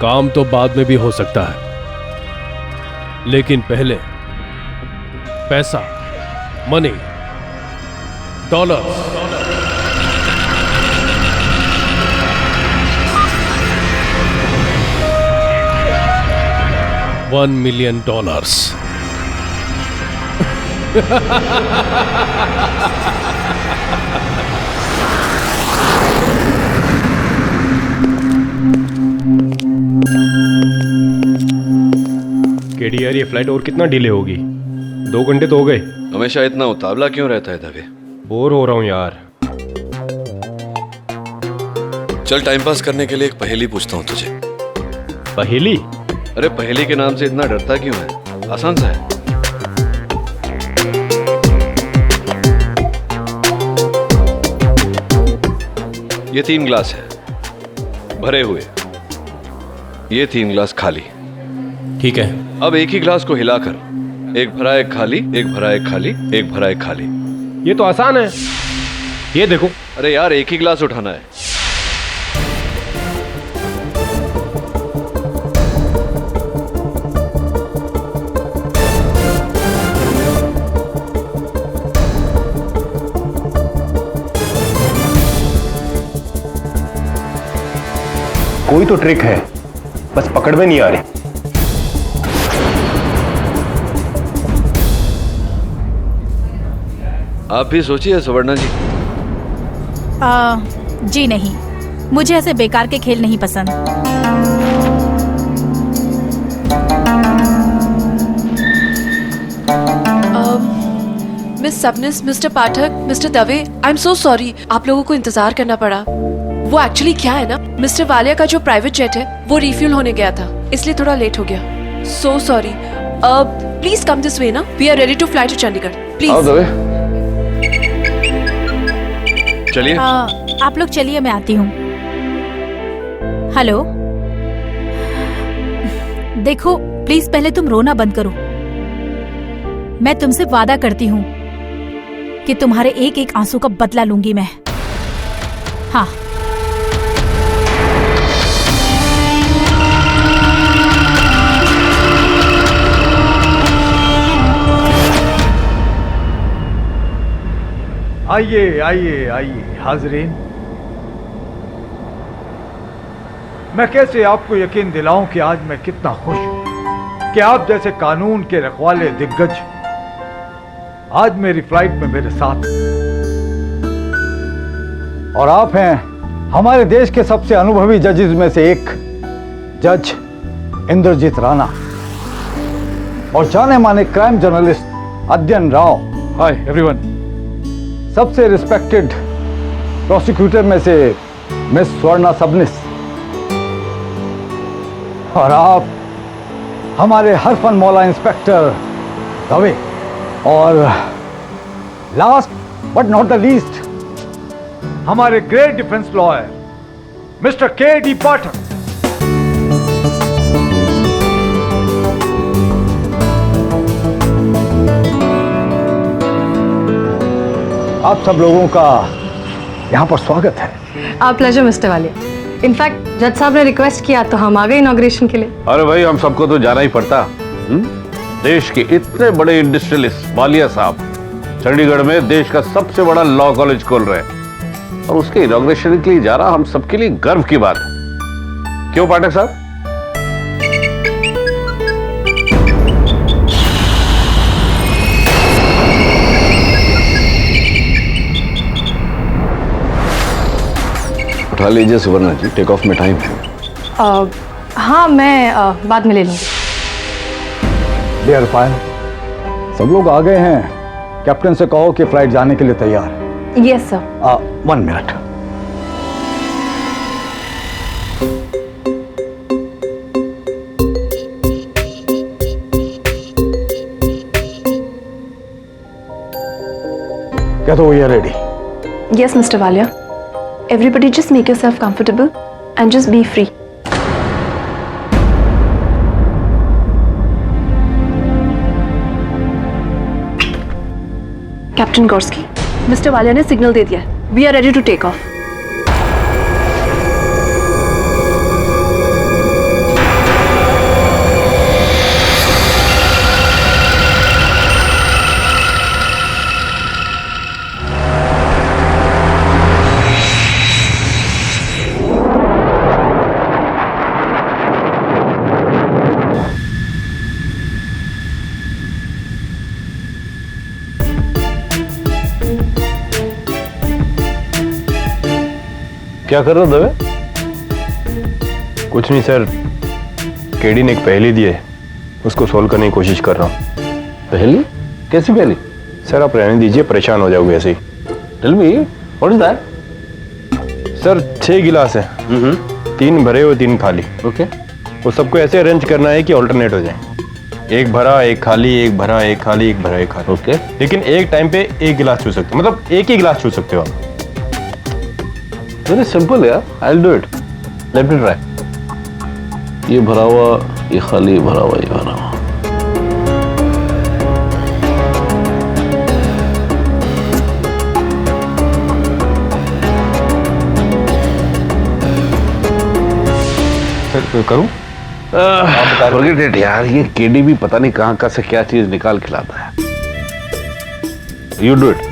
काम तो बाद में भी हो सकता है, लेकिन पहले पैसा, मनी, डॉलर्स। $1 million। केडी यार, ये फ्लाइट और कितना डिले होगी? 2 घंटे तो हो गए। हमेशा इतना उतावला क्यों रहता है दवे? बोर हो रहा हूँ यार। चल टाइम पास करने के लिए एक पहेली पूछता हूँ तुझे। पहेली? अरे पहेली के नाम से इतना डरता क्यों है? आसान सा है। ये 3 ग्लास है भरे हुए, ये 3 ग्लास खाली। ठीक है। अब एक ही ग्लास को हिलाकर एक भरा एक खाली, एक भरा एक खाली, एक भरा एक खाली। ये तो आसान है, ये देखो। अरे यार, एक ही ग्लास उठाना है। कोई तो ट्रिक है, बस पकड़ में नहीं आ रही। आप भी सोचिए सुवर्णा जी। जी नहीं, मुझे ऐसे बेकार के खेल नहीं पसंद। Miss Sabnis, mister Pathak, mister Dave, I am so sorry आप लोगों को इंतजार करना पड़ा। वो एक्चुअली क्या है ना, मिस्टर वालिया का जो प्राइवेट जेट है वो रिफ्यूल होने गया था, इसलिए थोड़ा लेट हो गया। So sorry. Please come this way ना, we are ready to fly to Chandigarh. Please चलिए। आप लोग चलिए, मैं आती हूँ। हेलो, देखो प्लीज पहले तुम रोना बंद करो। मैं तुमसे वादा करती हूँ कि तुम्हारे एक एक आंसू का बदला लूंगी मैं। हाँ। आइए आइए आइए हाज़रीन, मैं कैसे आपको यकीन दिलाऊं कि आज मैं कितना खुश हूं कि आप जैसे कानून के रखवाले दिग्गज आज मेरी फ्लाइट में मेरे साथ, और आप हैं हमारे देश के सबसे अनुभवी जजेस में से एक, जज इंद्रजीत राणा, और जाने माने crime journalist Adhyayan Rao. Hi everyone. सबसे रिस्पेक्टेड प्रोसिक्यूटर में से मिस स्वर्णा सबनिस, और आप हमारे हरफन मौला इंस्पेक्टर दवे, और last but not the least हमारे great defence lawyer mister K D. Pathak. आप सब लोगों का यहाँ पर स्वागत है। Pleasure mister Walia. इनफैक्ट जज साहब ने रिक्वेस्ट किया तो हम आ गए इनॉग्रेशन के लिए। अरे भाई, हम सबको तो जाना ही पड़ता। देश के इतने बड़े इंडस्ट्रियलिस्ट वालिया साहब चंडीगढ़ में देश का सबसे बड़ा लॉ कॉलेज खोल रहे हैं और उसके इनॉग्रेशन के लिए जा रहा हम सबके लिए गर्व की बात है। क्यों पाठक साहब? उठा लीजिए सुवर्णा जी, टेक ऑफ में टाइम है। हाँ, मैं बाद में ले लूंगी। डियर पायल, सब लोग आ गए हैं। कैप्टन से कहो कि फ्लाइट जाने के लिए तैयार है। Yes sir. 1 मिनट। क्या तो we are ready? Yes, Mr. Walia. Everybody just make yourself comfortable and just be free. Captain Gorski, mister Walia ने सिग्नल दे दिया है। We are ready to take off. क्या कर रहे हो दवे? कुछ नहीं सर, केडी ने एक पहेली दी है, उसको सोल्व करने की कोशिश कर रहा हूँ। पहली? कैसी पहली? सर आप रहने दीजिए, परेशान हो जाओगे ऐसे ही। Tell me, what is that? Sir 6 गिलास है, 3 भरे और 3 खाली। ओके। वो सबको ऐसे अरेंज करना है कि ऑल्टरनेट हो जाए। एक भरा एक खाली, एक भरा एक खाली, एक भरा एक खाली। ओके। लेकिन एक टाइम पे एक गिलास छू सकते हो, मतलब एक ही गिलास छू सकते हो आप। वेरी सिंपल यार, I will do it. Let me try. ये भरा हुआ, ये खाली, ये भरा हुआ, ये भरा हुआ। सर करूं? फॉरगेट इट यार, ये केडी भी पता नहीं कहां से क्या चीज निकाल खिलाता है। You do it.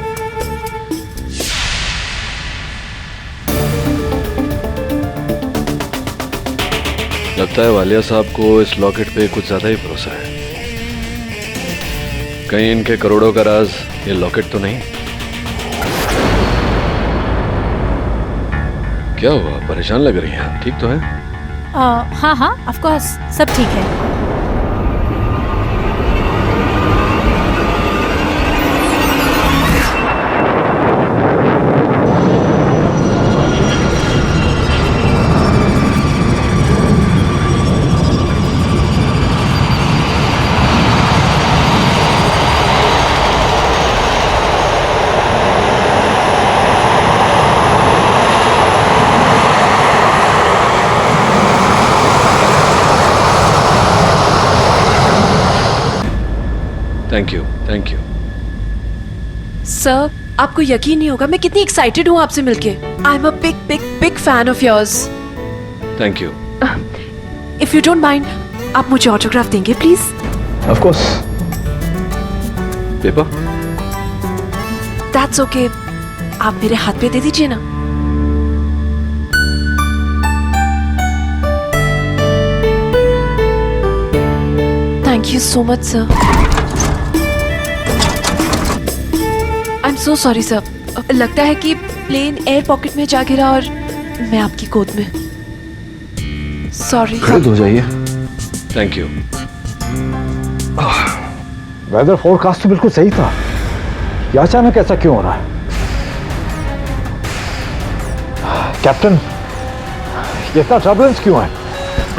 लगता है वालिया साहब को इस लॉकेट पे कुछ ज्यादा ही भरोसा है। कहीं इनके करोड़ों का राज ये लॉकेट तो नहीं? क्या हुआ, परेशान लग रही हैं? ठीक तो है? हाँ हाँ, ऑफ कोर्स सब ठीक है। Thank you. सर, आपको यकीन नहीं होगा मैं कितनी एक्साइटेड हूँ आपसे मिलके। I am a big big big fan of yours. Thank you. If you don't mind, आप मुझे ऑटोग्राफ देंगे please? Of course. Paper? That's okay, आप मेरे हाथ पे दे दीजिए ना। Thank you so much sir. I am so sorry sir. लगता है कि प्लेन एयर पॉकेट में जा गिरा और मैं आपकी गोद में। सॉरी। खड़े हो जाइए। Thank you. वेदर फोरकास्ट तो बिल्कुल सही था, ये अचानक ऐसा क्यों हो रहा है? कैप्टन, ये इतना टर्बुलेंस क्यों है?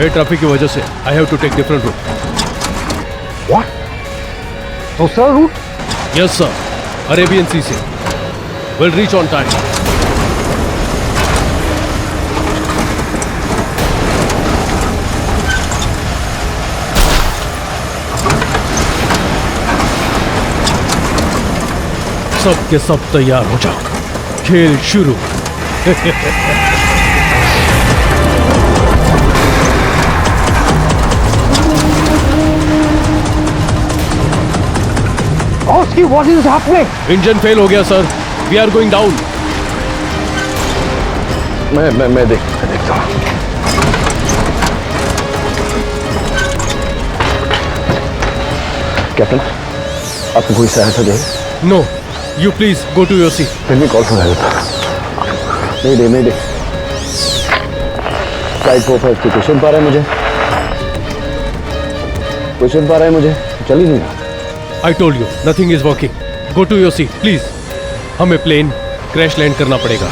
एयर ट्रैफिक की वजह से I have to take different route. What? दूसरा route? Yes sir, Arabian Sea से। We'll reach on time. सब के सब तैयार हो जाओ, खेल शुरू। Oski, what is happening? Engine fail हो गया sir. We are going down. मैं देखता हूँ। कैप्टन, आपको कोई सहायता चाहिए? No, you please go to your seat. फिर भी कॉल सुना देता। नहीं दे। फ्लाइट 45 की क्वेश्चन पा रहा है मुझे, चल ही नहीं रहा। I told you, nothing is working. Go to your seat, please. हमें प्लेन क्रैश लैंड करना पड़ेगा।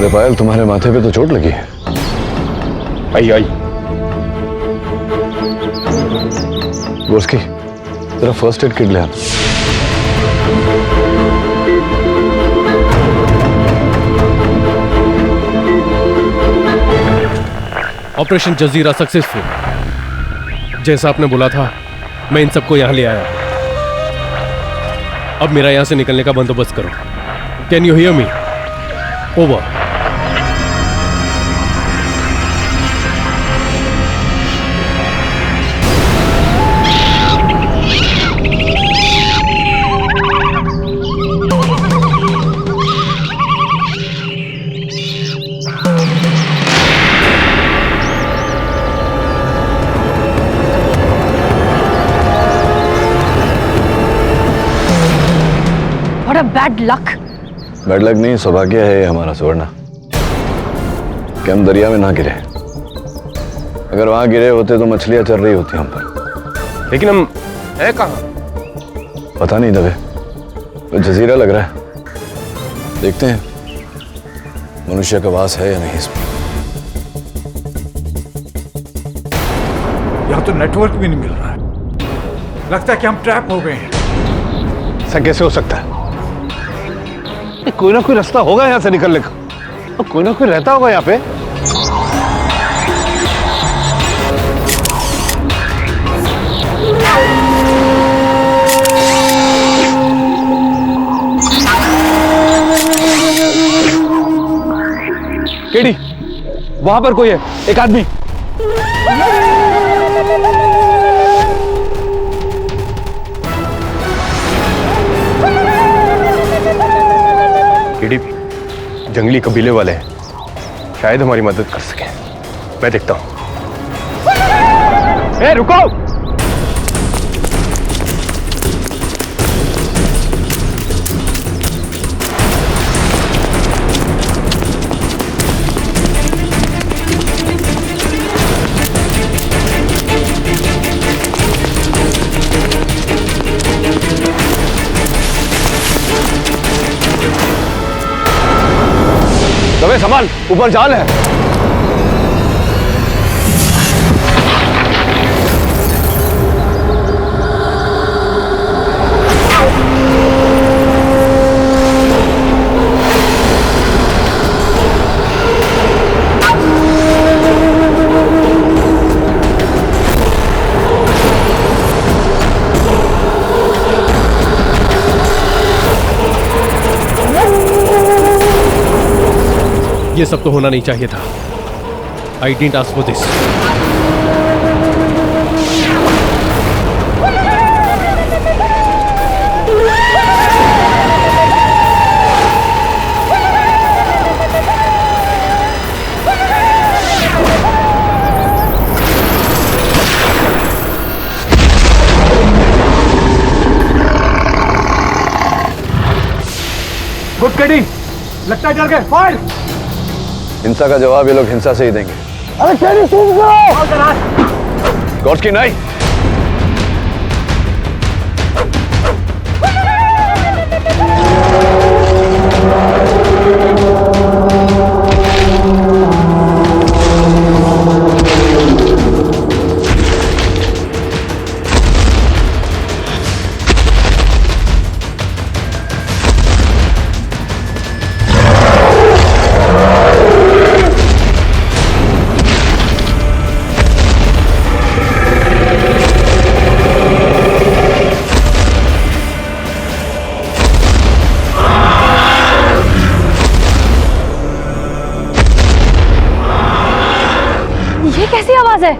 पायल, तुम्हारे माथे पे तो चोट लगी है। आई गोस्की, तेरा फर्स्ट एड किट ले आ। ऑपरेशन जजीरा सक्सेसफुल। जैसा आपने बोला था, मैं इन सबको यहां ले आया। अब मेरा यहां से निकलने का बंदोबस्त करो। Can you hear me? Over. What a bad luck. Bad luck नहीं, सौभाग्य है ये हमारा सुवर्णा कि हम दरिया में ना गिरे। अगर वहां गिरे होते तो मछलियां चल रही होती हम पर। लेकिन हम है कहाँ? पता नहीं दबे, तो जजीरा लग रहा है। देखते हैं मनुष्य का वास है या नहीं इसमें। यहाँ तो नेटवर्क भी नहीं मिल रहा है। लगता है कि हम ट्रैप हो गए हैं। ऐसा कैसे हो सकता है? कोई ना कोई रास्ता होगा यहाँ से निकलने का। कोई ना कोई रहता होगा यहाँ पे। केडी, वहां पर कोई है, एक आदमी। केडी, जंगली कबीले वाले हैं, शायद हमारी मदद कर सकें। मैं देखता हूं। ए, रुको! दबे संभाल, ऊपर जाल है। ये सब तो होना नहीं चाहिए था। I didn't ask for this. Good cutting, लगता है चल गए। फायर। हिंसा का जवाब ये लोग हिंसा से ही देंगे। अरे चलिए सुन लो। गॉड्स की नहीं। ये कैसी आवाज है?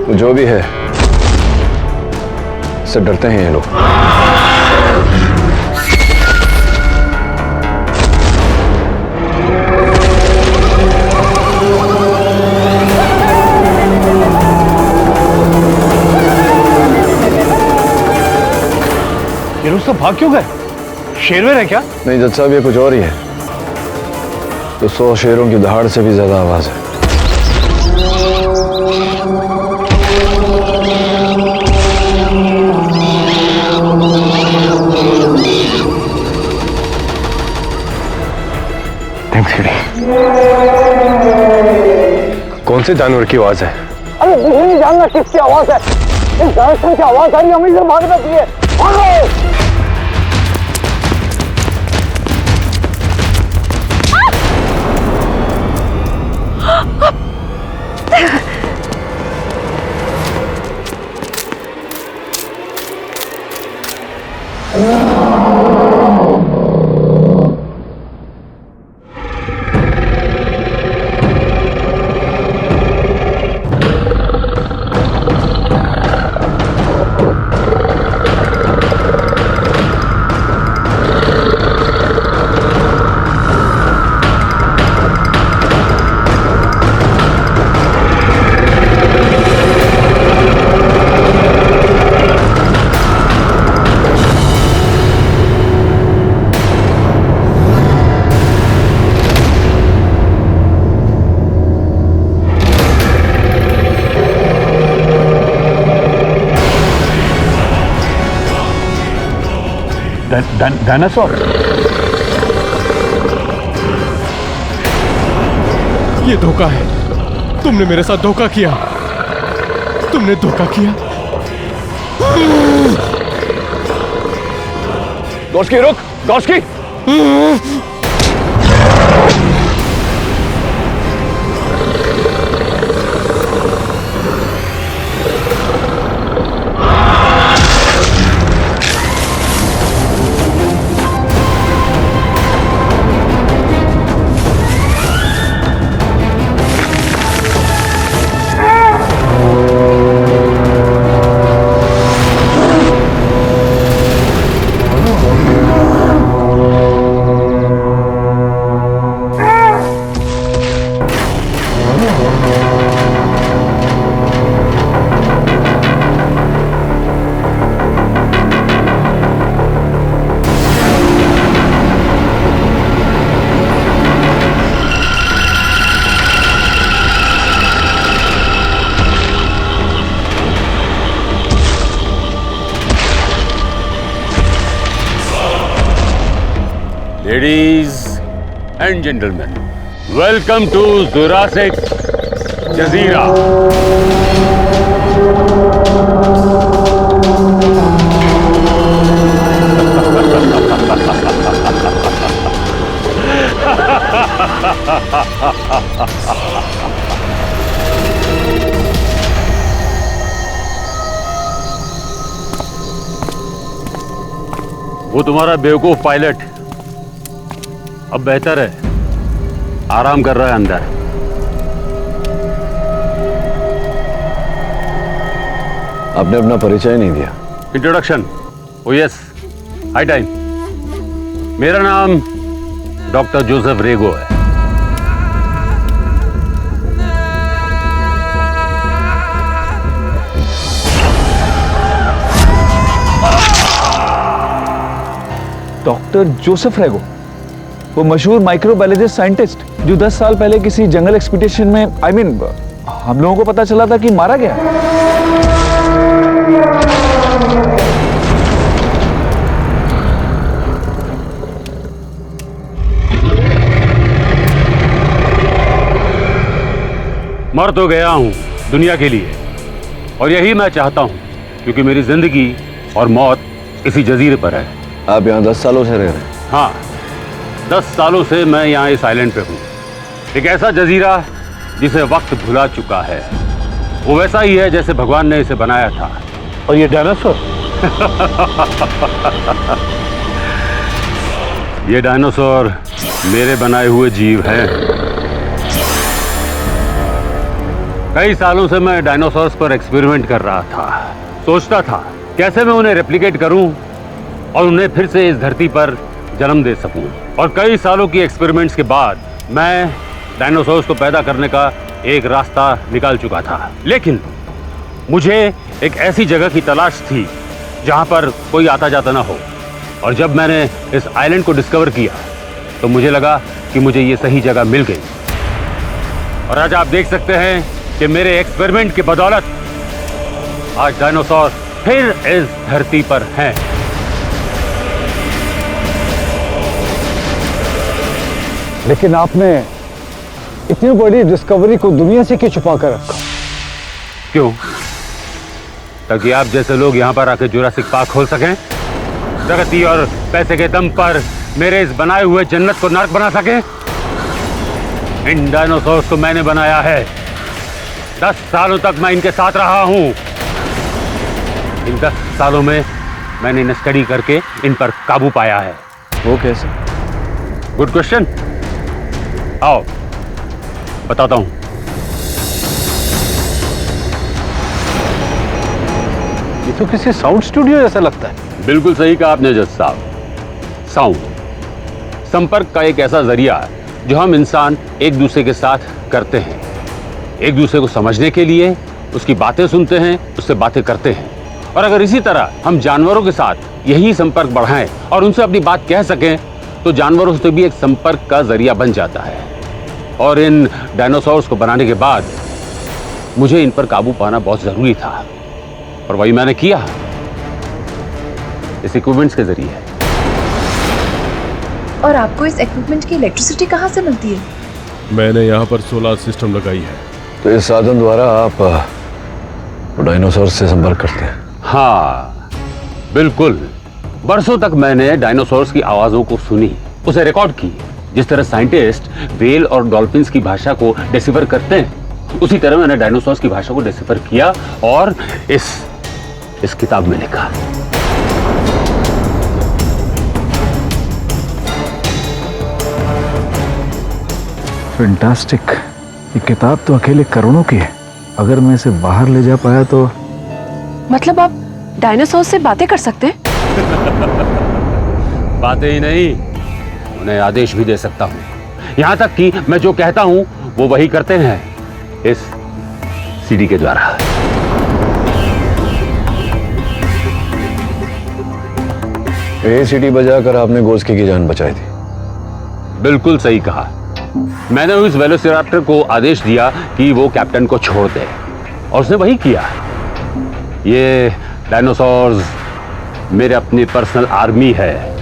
वो जो भी है, इससे डरते हैं ये लोग। ये लोग सब भाग क्यों गए? शेरवेर है क्या? नहीं जज साहब, ये कुछ और ही है। तो 100 शेरों की दहाड़ से भी ज्यादा आवाज है। कौन से जानवर की आवाज है? अरे मुझे नहीं जानना किसकी आवाज है। इस दर्शन की आवाज आ रही है, हमें इधर भागना चाहिए। भागो। डायनासोर। ये धोखा है। तुमने मेरे साथ धोखा किया। तुमने धोखा किया। गॉड्स रुक, God's Ladies and gentlemen, welcome to Jurassic Jazeera. वो तुम्हारा बेवकूफ पायलट अब बेहतर है, आराम कर रहा है अंदर। आपने अपना परिचय नहीं दिया। इंट्रोडक्शन। ओ यस, हाई टाइम। मेरा नाम डॉक्टर जोसेफ रेगो है। डॉक्टर जोसेफ रेगो, वो मशहूर माइक्रोबायोलॉजिस्ट साइंटिस्ट जो 10 साल पहले किसी जंगल एक्सपीडिशन में हम लोगों को पता चला था कि मारा गया। मर तो गया हूं दुनिया के लिए, और यही मैं चाहता हूं, क्योंकि मेरी जिंदगी और मौत इसी जजीरे पर है। आप यहाँ 10 सालों से रह रहे हैं? हाँ, 10 सालों से मैं यहाँ इस आइलैंड पे हूँ। एक ऐसा जजीरा जिसे वक्त भुला चुका है। वो वैसा ही है जैसे भगवान ने इसे बनाया था। और ये डायनासोर? ये डायनासोर मेरे बनाए हुए जीव हैं। कई सालों से मैं डायनासोर्स पर एक्सपेरिमेंट कर रहा था। सोचता था कैसे मैं उन्हें रेप्लिकेट करूं और उन्हें फिर से इस धरती पर जन्म दे सकूं। और कई सालों की एक्सपेरिमेंट्स के बाद मैं डायनासोर्स को पैदा करने का एक रास्ता निकाल चुका था। लेकिन मुझे एक ऐसी जगह की तलाश थी जहां पर कोई आता जाता ना हो। और जब मैंने इस आइलैंड को डिस्कवर किया तो मुझे लगा कि मुझे ये सही जगह मिल गई। और आज आप देख सकते हैं कि मेरे एक्सपेरिमेंट की बदौलत आज डायनासोर फिर इस धरती पर हैं। लेकिन आपने इतनी बड़ी डिस्कवरी को दुनिया से क्यों छुपा कर रखा? क्यों? ताकि आप जैसे लोग यहाँ पर आके जुरासिक पार्क खोल सकें, प्रगति और पैसे के दम पर मेरे इस बनाए हुए जन्नत को नर्क बना सकें। इन डायनासोर्स को मैंने बनाया है। 10 सालों तक मैं इनके साथ रहा हूं। इन 10 सालों में मैंने इन्हें स्टडी करके इन पर काबू पाया है। वो कैसे? Good question. आओ बताता हूं। ये तो किसी साउंड स्टूडियो जैसा लगता है। बिल्कुल सही कहा आपने जज साहब। साउंड संपर्क का एक ऐसा जरिया है जो हम इंसान एक दूसरे के साथ करते हैं। एक दूसरे को समझने के लिए उसकी बातें सुनते हैं, उससे बातें करते हैं। और अगर इसी तरह हम जानवरों के साथ यही संपर्क बढ़ाएं और उनसे अपनी बात कह सकें तो जानवरों से भी एक संपर्क का जरिया बन जाता है। और इन डायनासोर्स को बनाने के बाद मुझे इन पर काबू पाना बहुत जरूरी था, और वही मैंने किया इस इक्विपमेंट्स के जरिए। और आपको इस इक्विपमेंट की इलेक्ट्रिसिटी कहाँ से मिलती है? मैंने यहाँ पर सोलर सिस्टम लगाई है। तो इस साधन द्वारा आप डायनासोर से संपर्क करते हैं? हाँ बिल्कुल। बरसों तक मैंने डायनासोर्स की आवाजों को सुनी, उसे रिकॉर्ड की। जिस तरह साइंटिस्ट व्हेल और डॉल्फिन्स की भाषा को डेसिफर करते हैं, उसी तरह मैंने डायनासोर्स की भाषा को डेसिफर किया और इस किताब में लिखा। फैंटास्टिक। ये किताब तो अकेले करोड़ों की है। अगर मैं इसे बाहर ले जा पाया तो। मतलब आप डायनासोर से बातें कर सकते हैं? बातें ही नहीं, उन्हें आदेश भी दे सकता हूँ। यहाँ तक कि मैं जो कहता हूँ वो वही करते हैं इस सीडी के द्वारा। ये सीडी बजाकर आपने गोस्की की जान बचाई थी? बिल्कुल सही कहा। मैंने उस वेलोसिराप्टर को आदेश दिया कि वो कैप्टन को छोड़ दे, और उसने वही किया। ये डायनासोर्स मेरे अपनी पर्सनल आर्मी है।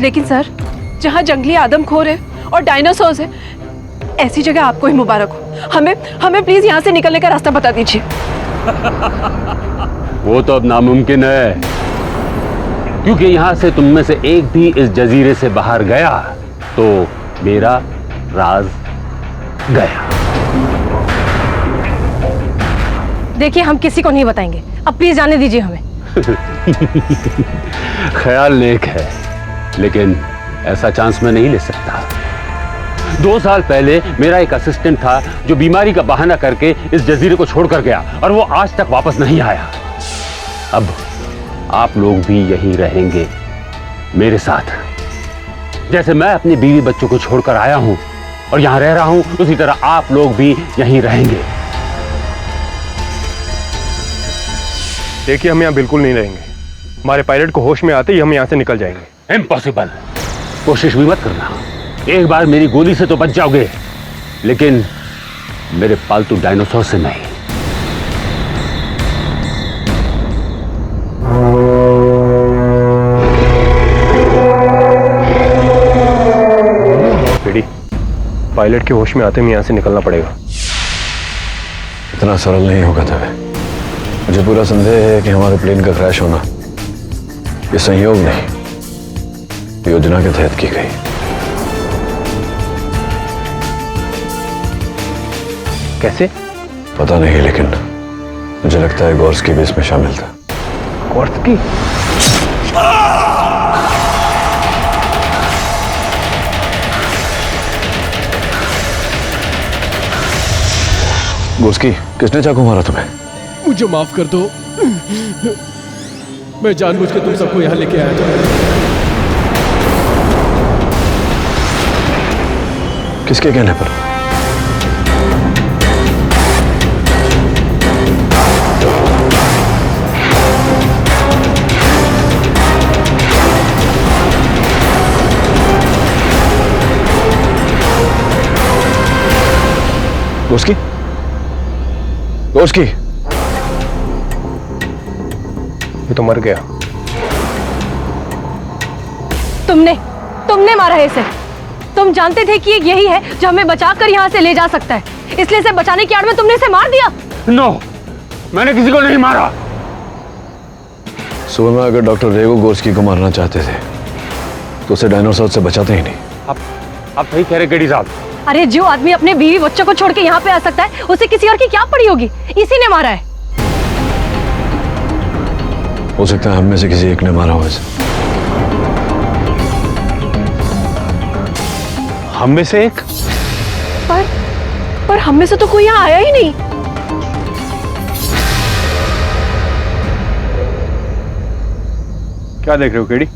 लेकिन सर, जहाँ जंगली आदमखोर है और डायनासोर्स है, ऐसी जगह आपको ही मुबारक हो। हमें प्लीज यहाँ से निकलने का रास्ता बता दीजिए। वो तो अब नामुमकिन है, क्योंकि यहां से तुम में से एक भी इस जजीरे से बाहर गया तो मेरा राज गया। देखिए, हम किसी को नहीं बताएंगे, अब प्लीज जाने दीजिए हमें। ख्याल नेक है, लेकिन ऐसा चांस मैं नहीं ले सकता। 2 साल पहले मेरा एक असिस्टेंट था जो बीमारी का बहाना करके इस जजीरे को छोड़कर गया और वो आज तक वापस नहीं आया। अब आप लोग भी यहीं रहेंगे मेरे साथ। जैसे मैं अपनी बीवी बच्चों को छोड़कर आया हूं और यहां रह रहा हूं, उसी तरह आप लोग भी यहीं रहेंगे। देखिए, हम यहाँ बिल्कुल नहीं रहेंगे। हमारे पायलट को होश में आते ही हम यहाँ से निकल जाएंगे। इम्पॉसिबल। कोशिश भी मत करना। एक बार मेरी गोली से तो बच जाओगे, लेकिन मेरे पालतू डायनासोर से नहीं। बेटी, पायलट के होश में आते ही यहाँ से निकलना पड़ेगा। इतना सरल नहीं होगा तवे। मुझे पूरा संदेह है कि हमारे प्लेन का क्रैश होना ये संयोग नहीं, योजना के तहत की गई। कैसे? पता नहीं, लेकिन मुझे लगता है गोर्स्की भी इसमें शामिल था। गोर्स्की? गोर्स्की, किसने चाकू मारा तुम्हें? मुझे माफ कर दो, मैं जानबूझ के तुम सबको यहां लेके आया था। किसके कहने पर? गोर्स्की? गोर्स्की? ये तो मर गया। तुमने मारा है इसे। तुम जानते थे कि यही है जो हमें बचाकर यहाँ से ले जा सकता है, इसलिए इसे बचाने की आड़ में तुमने इसे मार दिया। नो, मैंने किसी को नहीं मारा। सुबह में अगर डॉक्टर रेगो गोर्स्की को मारना चाहते थे तो उसे डायनासोर से बचाते ही नहीं। आप सही कह रहे केडी साहब। अरे, जो आदमी अपने बीवी बच्चों को छोड़ के यहाँ पे आ सकता है, उसे किसी और की क्या पड़ी होगी? इसी ने मारा है। हो सकता है हम में से किसी एक ने मारा हो इसे। हम में से एक? पर हम में से तो कोई यहाँ आया ही नहीं। क्या देख रहे हो केडी?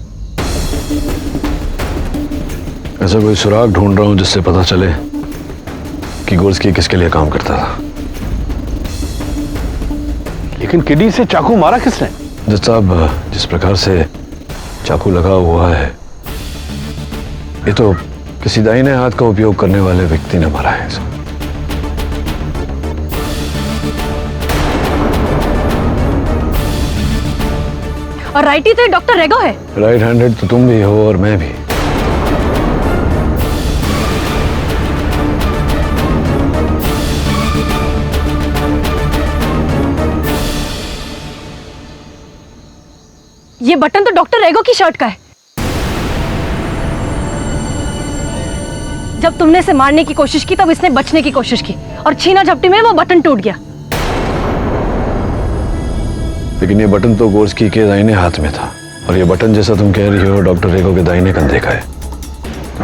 ऐसा कोई सुराग ढूंढ रहा हूं जिससे पता चले कि गोर्स्की किसके लिए काम करता था। लेकिन केडी से चाकू मारा किसने? जज साहब, जिस प्रकार से चाकू लगा हुआ है, ये तो किसी दाहिने हाथ का उपयोग करने वाले व्यक्ति ने मारा है इसे। और राइटी तो डॉक्टर रेगो है। राइट हैंडेड तो तुम भी हो और मैं भी। ये बटन तो डॉक्टर रेगो की शर्ट का है। जब तुमने इसे मारने की कोशिश की तब इसने बचने की कोशिश की और छीना झपटी में वो बटन टूट गया। लेकिन ये बटन तो गोर्स्की के दाहिने हाथ में था और ये बटन, जैसा तुम कह रही हो, डॉक्टर रेगो के दाहिने कंधे का है।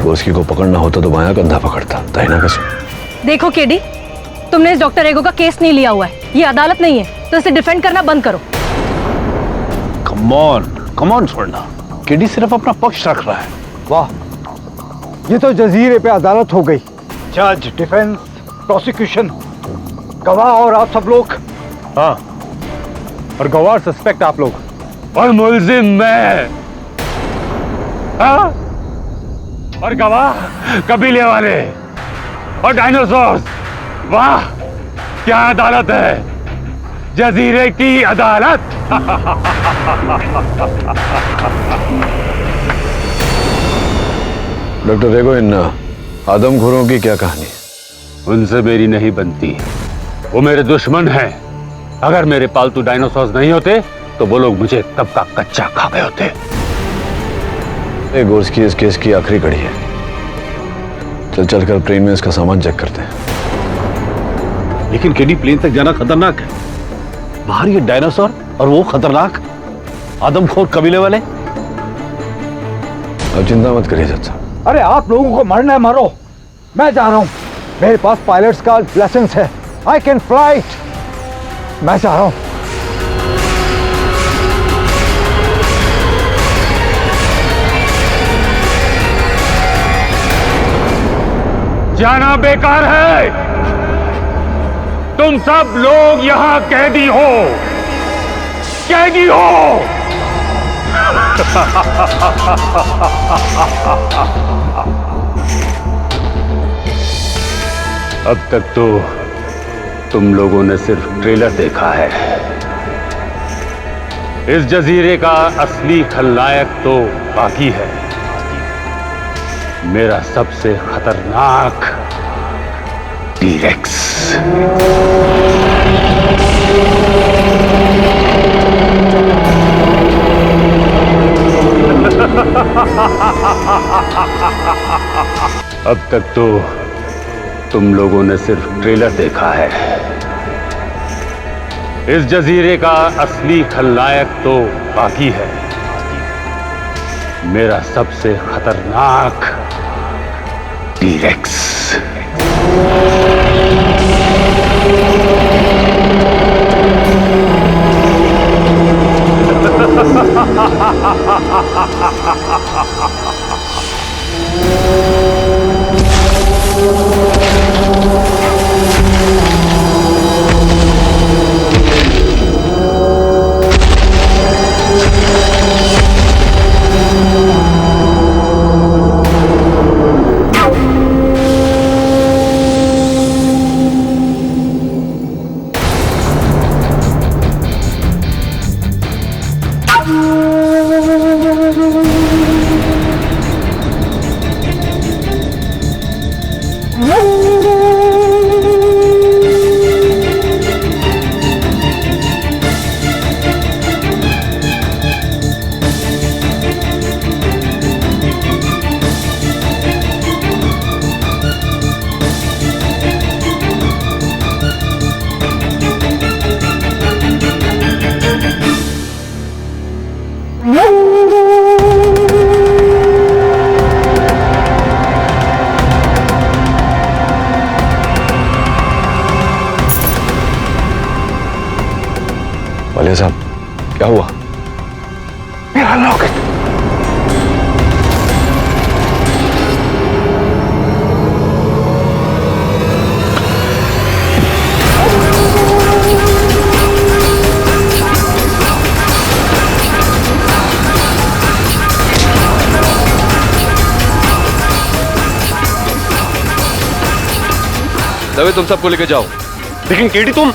गोर्स्की को पकड़ना होता तो बायां कंधा पकड़ता, दाहिना कैसे? देखो केडी, तुमने इस डॉक्टर रेगो का केस नहीं लिया हुआ है, ये अदालत नहीं है, तो इसे डिफेंड करना बंद करो। कम ऑन छोड़ना। केडी सिर्फ अपना पक्ष रख रहा है। वाह, ये तो जजीरे पे अदालत हो गई। जज, डिफेंस, प्रोसिक्यूशन, गवाह और आप सब लोग। हाँ, और गवाह सस्पेक्ट आप लोग और मुल्जिम मैं। हाँ? और गवाह कबीले वाले और डायनासोर। वाह, क्या अदालत है, जजीरे की अदालत। डॉक्टर रेगो, इन आदमखोरों की क्या कहानी? उनसे मेरी नहीं बनती, वो मेरे दुश्मन हैं। अगर मेरे पालतू डायनासोर नहीं होते तो वो लोग मुझे कब का कच्चा खा गए होते। गोर्स की इस केस की आखिरी घड़ी है। चलकर प्लेन में इसका सामान चेक करते हैं। लेकिन केडी प्लेन तक जाना खतरनाक है। बाहर ये डायनासोर और वो खतरनाक आदमखोर कबीले वाले। अब चिंता मत करिए जज साहब। अरे आप लोगों को मरना है मारो, मैं जा रहा हूं। मेरे पास पायलट्स का लाइसेंस है, आई कैन फ्लाई। मैं जा रहा हूं। जाना बेकार है। तुम सब लोग यहां कैदी हो, कैदी हो। अब तक तो तुम लोगों ने सिर्फ ट्रेलर देखा है। इस जजीरे का असली खलनायक तो बाकी है। मेरा सबसे खतरनाक टी-रेक्स। अब तक तो तुम लोगों ने सिर्फ ट्रेलर देखा है। इस जजीरे का असली खलनायक तो बाकी है। मेरा सबसे खतरनाक टी-रेक्स। वालिया साहब, क्या हुआ? मेरा लॉकेट। दवे तुम सबको लेके जाओ। लेकिन केडी तुम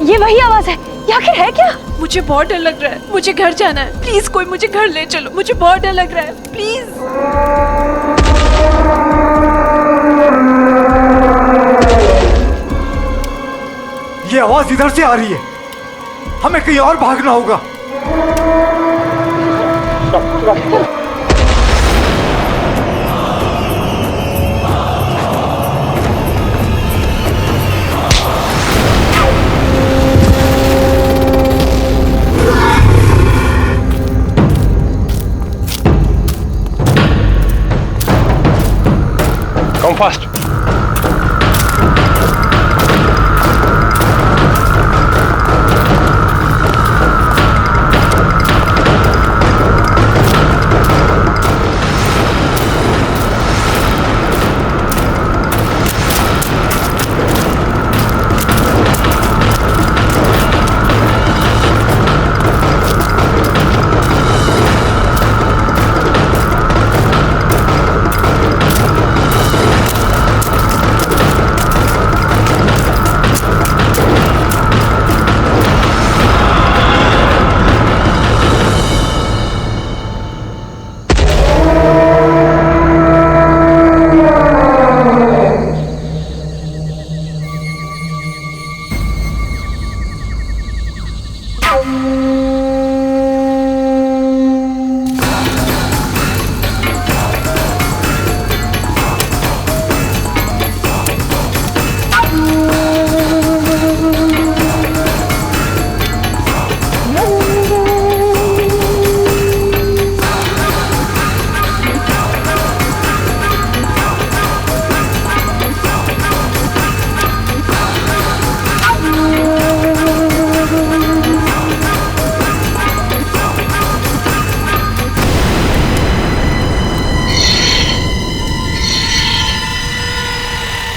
ये वही आवाज है। आखिर है क्या? मुझे बहुत डर लग रहा है। मुझे घर जाना है। प्लीज कोई मुझे घर ले चलो। मुझे बहुत डर लग रहा है। प्लीज। ये आवाज इधर से आ रही है। हमें कहीं और भागना होगा। Come fast.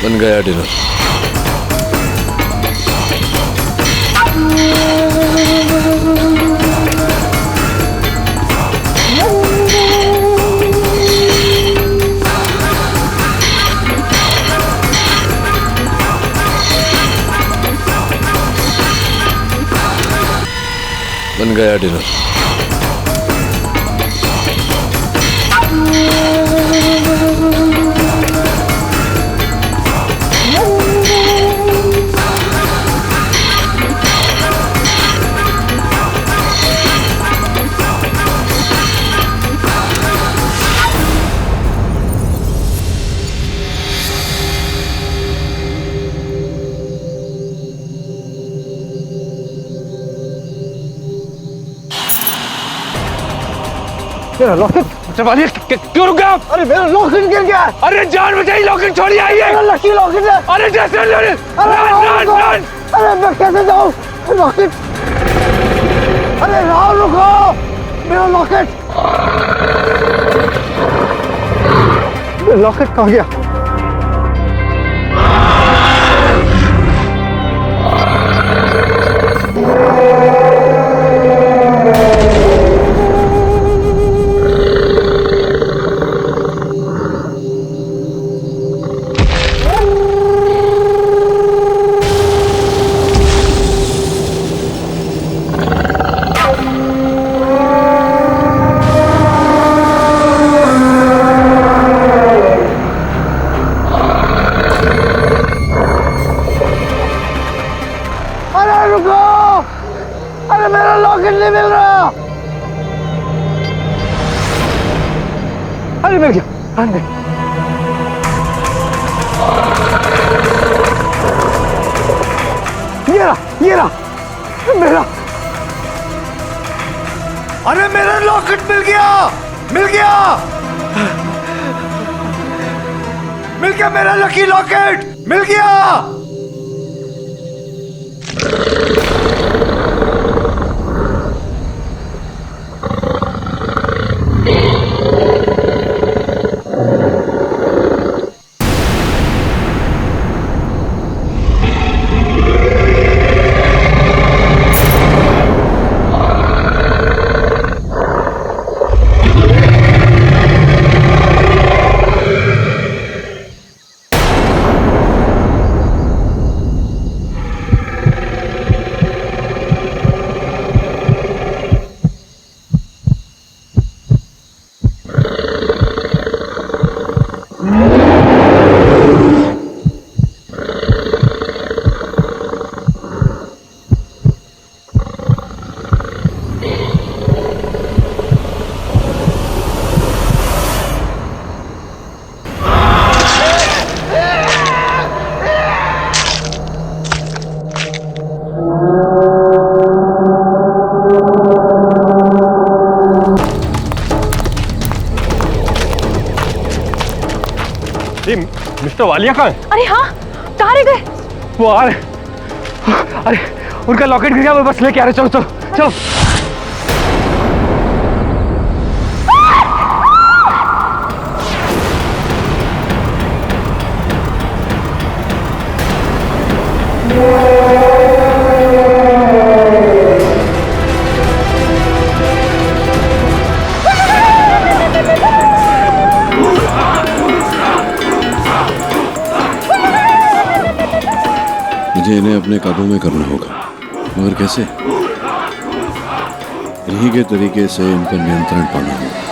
बन गया डिनर। बन गया डिनर। मेरा लॉकेट चवालिया क्यों रुक गया? अरे मेरा लॉकेट गिर गया। अरे जान बचाई, लॉकेट छोड़िए, आइए। मेरा लकी लॉकेट है। अरे जैसे अरे मैं कैसे जाऊँ? लॉकेट, अरे राहुल रुको, मेरा लॉकेट, मेरा लॉकेट कहाँ गया? अरे मेरा लॉकेट नहीं मिल रहा। अरे मिल गया, अरे ये रहा मेरा, अरे मेरा लॉकेट मिल गया, मिल गया, मिल गया, मेरा लकी लॉकेट मिल गया। मिस्टर वालिया कहाँ है? अरे हाँ, कहाँ रह गए? वो आ रहे। अरे उनका लॉकेट गिर गया, वो बस लेके आ रहे। चलो चलो चलो। मुझे इन्हें अपने काबू में करना होगा, मगर कैसे? इन्हीं के तरीके से इन पर नियंत्रण पाना होगा।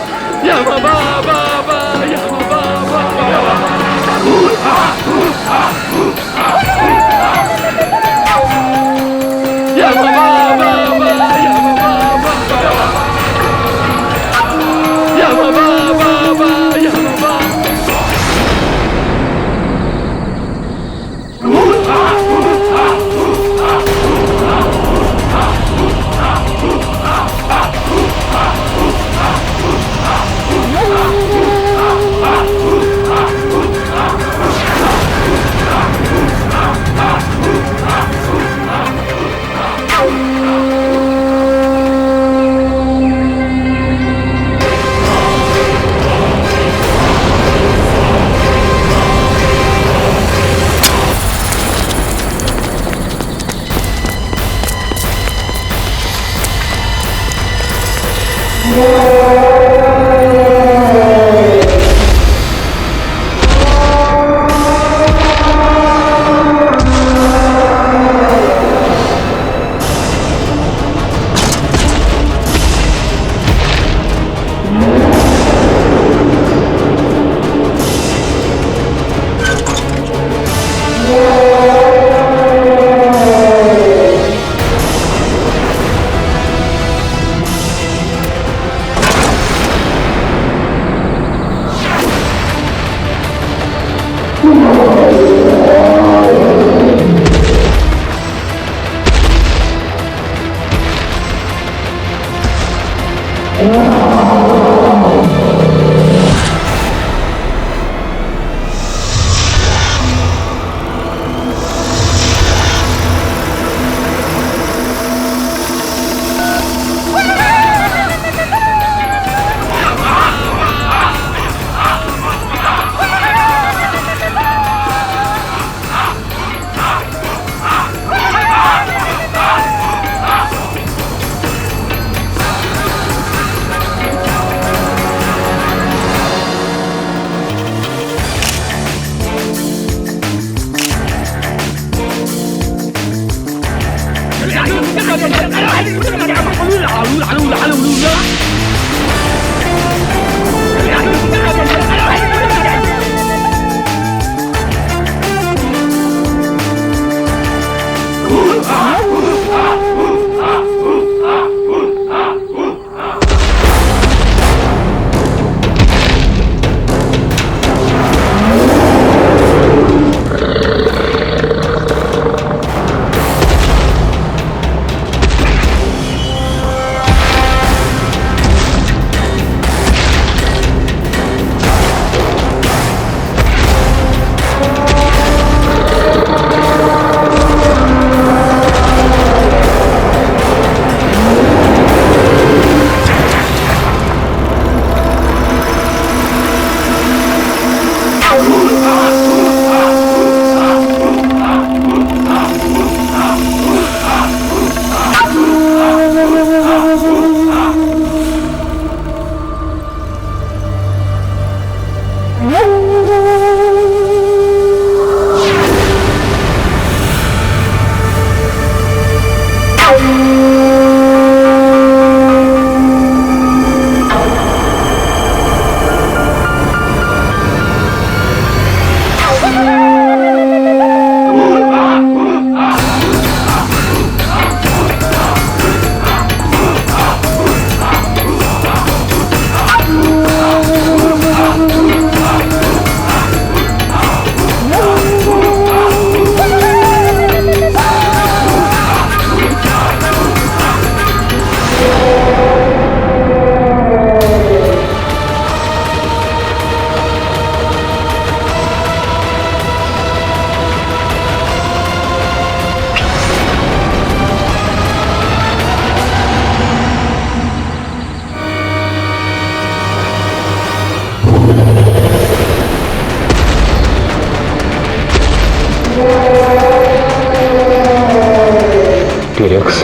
टीरेक्स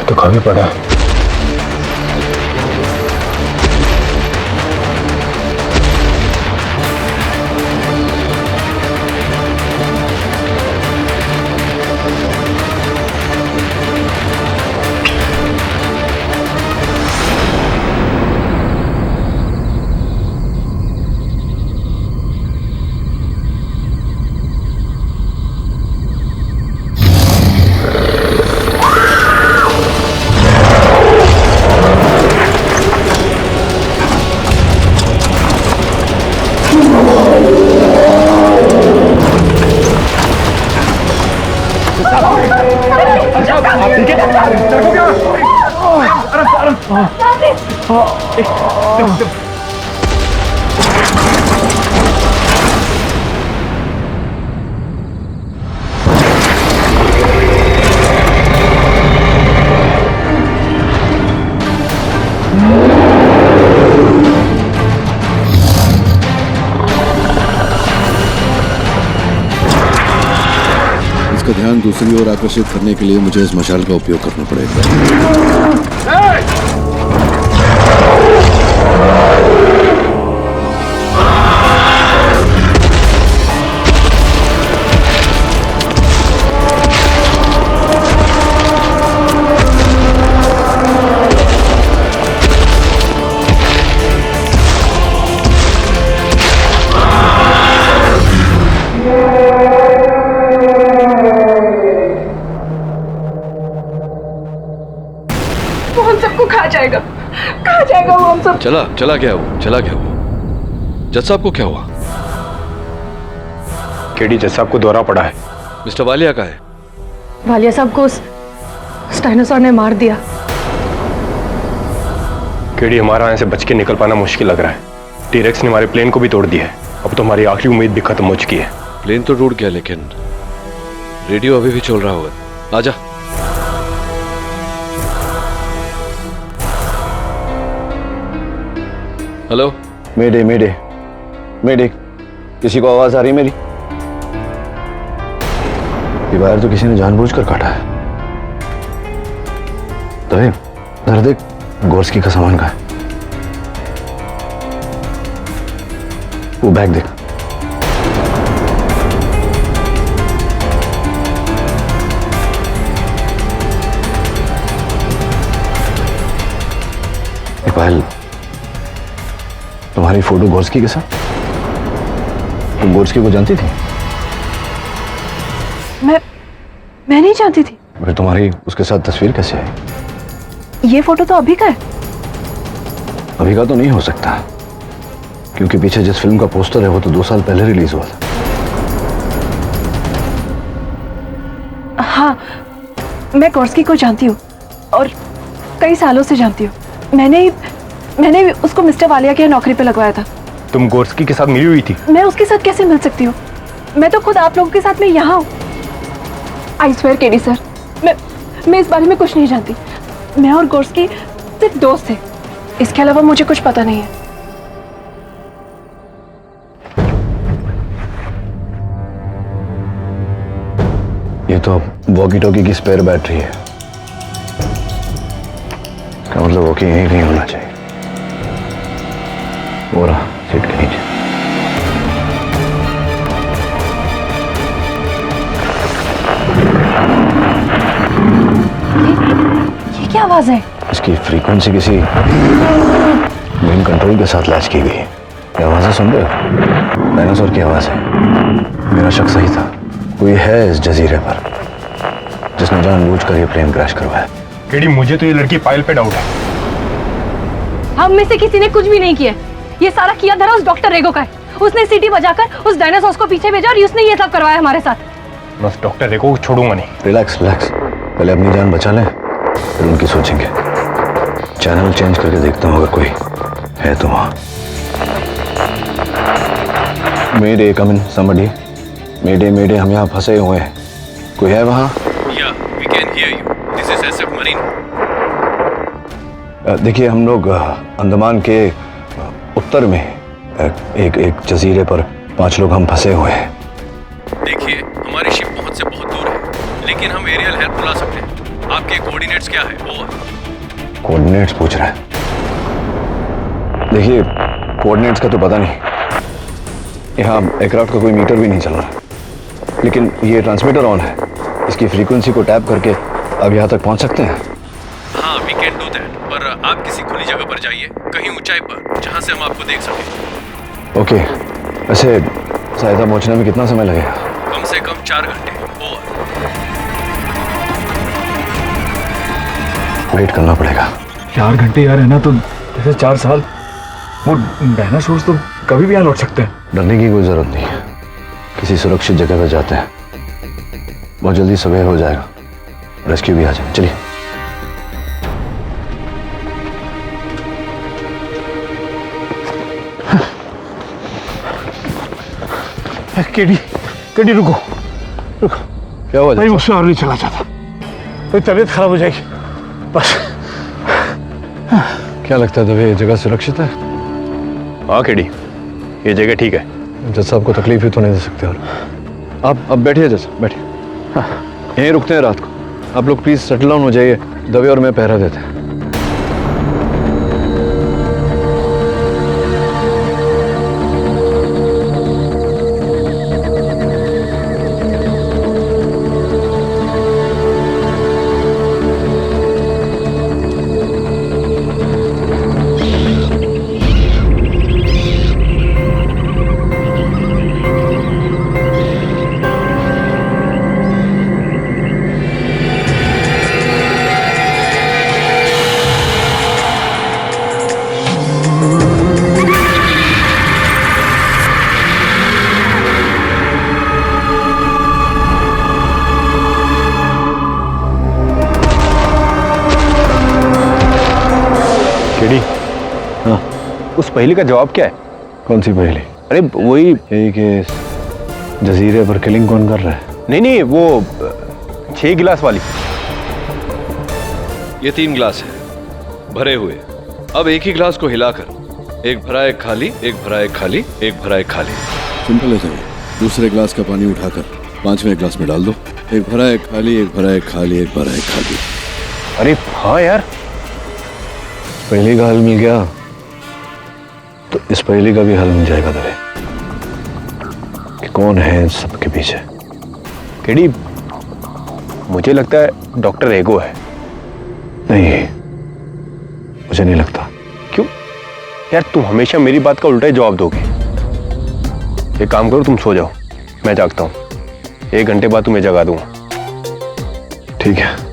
तो काफी पड़ा है। इसका ध्यान दूसरी ओर आकर्षित करने के लिए मुझे इस मशाल का उपयोग करना पड़ेगा। वो हम सबको खा जाएगा वो हम सब। चला गया वो। जज साहब को क्या हुआ? केडी जज साहब को दौरा पड़ा है। मिस्टर वालिया का है? वालिया साहब को उस डायनासोर ने मार दिया। केडी, हमारा यहाँ से बच के निकल पाना मुश्किल लग रहा है। टीरेक्स ने हमारे प्लेन को भी तोड़ दिया है। अब तो हमारी आखिरी उम्मीद भी खत्म हो चुकी है। प्लेन तो टूट गया, लेकिन रेडियो अभी भी चल रहा होगा। आजा। हेलो। मेडे मेडे मेडे, किसी को आवाज आ रही मेरी? ये वायर तो किसी ने जानबूझकर काटा है। तभी जरा देख, गोर्स्की का सामान कहाँ है? वो बैग देख। पायल, तुम्हारी फोटो गोर्स्की के साथ? तुम गोर्स्की को जानती थी? मैं नहीं जानती थी। फिर तुम्हारी उसके साथ तस्वीर कैसे आई? ये फोटो तो अभी का है। अभी का तो नहीं हो सकता, क्योंकि पीछे जिस फिल्म का पोस्टर है वो तो 2 साल पहले रिलीज हुआ था। हाँ, मैं गोर्स्की को जानती हूँ और कई सालों से जानती हूँ। मैंने उसको मिस्टर वालिया के नौकरी पे लगवाया था। तुम गोर्स्की के साथ मिली हुई थी? मैं उसके साथ कैसे मिल सकती हूँ? मैं तो खुद आप लोगों के साथ में यहाँ हूँ। आई स्वेयर केडी सर, मैं इस बारे में कुछ नहीं जानती। मैं और गोर्स्की सिर्फ दोस्त थे, इसके अलावा मुझे कुछ पता नहीं है। ये तो वॉकी टॉकी की स्पेयर बैटरी है। इसका मतलब वॉकी यहीं कहीं होना चाहिए। वो रहा सीट के नीचे। ये क्या आवाज है? इसकी फ्रीक्वेंसी किसी मेन कंट्रोल के साथ लैच की गई है। ये आवाजें सुन रहे हो? डायनासोर की आवाज है। मेरा शक सही था, कोई है इस जजीरे पर जिसने जानबूझकर ये प्लेन क्रैश करवाया। केडी, मुझे तो ये लड़की पायल पे डाउट है। हम में से किसी ने कुछ भी नहीं किया। ये सारा किया धरा उस डॉक्टर रेगो का है। उसने सीटी बजाकर उस डायनासोर को पीछे भेजा और उसने ये सब करवाया हमारे साथ। बस डॉक्टर रेगो को छोड़ूंगा नहीं। रिलैक्स, पहले अपनी जान बचा लें, फिर उनकी सोचेंगे। चैनल चेंज करके देखता हूँ अगर कोई है तो वहाँ। मेडे, कम इन समबडी। मेडे, हम यहाँ फंसे हुए हैं, कोई है वहाँ? We can hear you. This is SF Marine. देखिए, हम लोग अंडमान के उत्तर में एक जजीरे पर 5 लोग हम फंसे हुए हैं। लेकिन हम एरियल हेल्प बुला सकते हैं। आपके कोऑर्डिनेट्स क्या है? ओवर। कोऑर्डिनेट्स पूछ रहा है? देखिए, कोऑर्डिनेट्स का तो पता नहीं, यहाँ एयरक्राफ्ट का कोई मीटर भी नहीं चल रहा, लेकिन ये ट्रांसमीटर ऑन है, इसकी फ्रीक्वेंसी को टैप करके अब यहाँ तक पहुँच सकते हैं। हाँ, वी कैन डू दैट, पर आप किसी खुली जगह पर जाइए, कहीं ऊंचाई पर, जहाँ से हम आपको देख सकें। ओके, वैसे सहायता पहुँचने में कितना समय लगेगा? कम से कम 4 घंटे। ओवर। वेट करना पड़ेगा। 4 घंटे यार, है ना? तो जैसे 4 साल। वो डायनासोर्स तो कभी भी यहाँ लौट सकते हैं। डरने की कोई जरूरत नहीं है, किसी सुरक्षित जगह पर जाते हैं, बहुत जल्दी सुबह हो जाएगा, रेस्क्यू भी आ जाएगा। चलिए। केडी, केडी रुको रुको। क्या हुआ? भाई मुझसे और नहीं चला जाता, मेरी तबीयत खराब हो जाएगी बस। क्या लगता है दवे, ये जगह सुरक्षित है? हाँ केडी, ये जगह ठीक है। जज साहब को तकलीफ ही तो नहीं दे सकते। और आप अब बैठिए जज, बैठिए। हाँ, यहीं रुकते हैं रात को। आप लोग प्लीज सेटल डाउन हो जाइए, दवे और मैं पहरा देते हैं। केडी, हाँ, उस पहेली का जवाब क्या है? कौन सी पहेली? अरे वही, यही कि जजीरे पर किलिंग कौन कर रहा है? नहीं, वो 6 गिलास वाली। ये 3 ग्लास है, भरे हुए। अब एक ही ग्लास को हिलाकर, एक भरा एक खाली, एक भरा एक खाली, एक भरा एक खाली। सिंपल है सर। दूसरे ग्लास का पानी उठाकर 5वें ग्लास में डाल दो। एक भरा एक खाली, एक भरा एक खाली, एक भरा एक खाली। अरे हाँ यार, पहेली का हल मिल गया तो इस पहेली का भी हल मिल जाएगा दवे, कि कौन है सबके पीछे। केडी, मुझे लगता है डॉक्टर एगो है। नहीं, मुझे नहीं लगता। क्यों यार, तुम हमेशा मेरी बात का उल्टा ही जवाब दोगे। एक काम करो, तुम सो जाओ, मैं जागता हूँ। 1 घंटे बाद तुम्हें जगा दूंगा। ठीक है।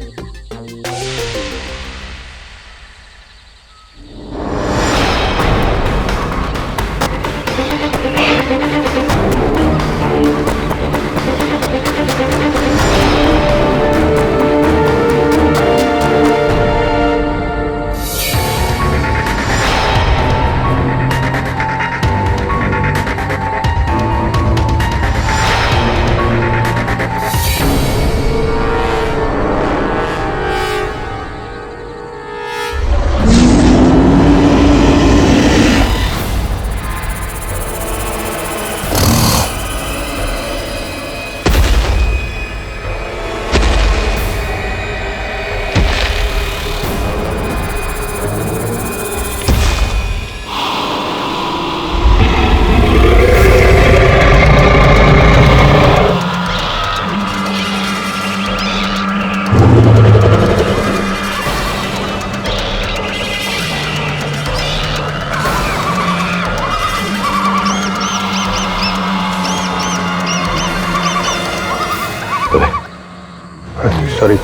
सॉरी,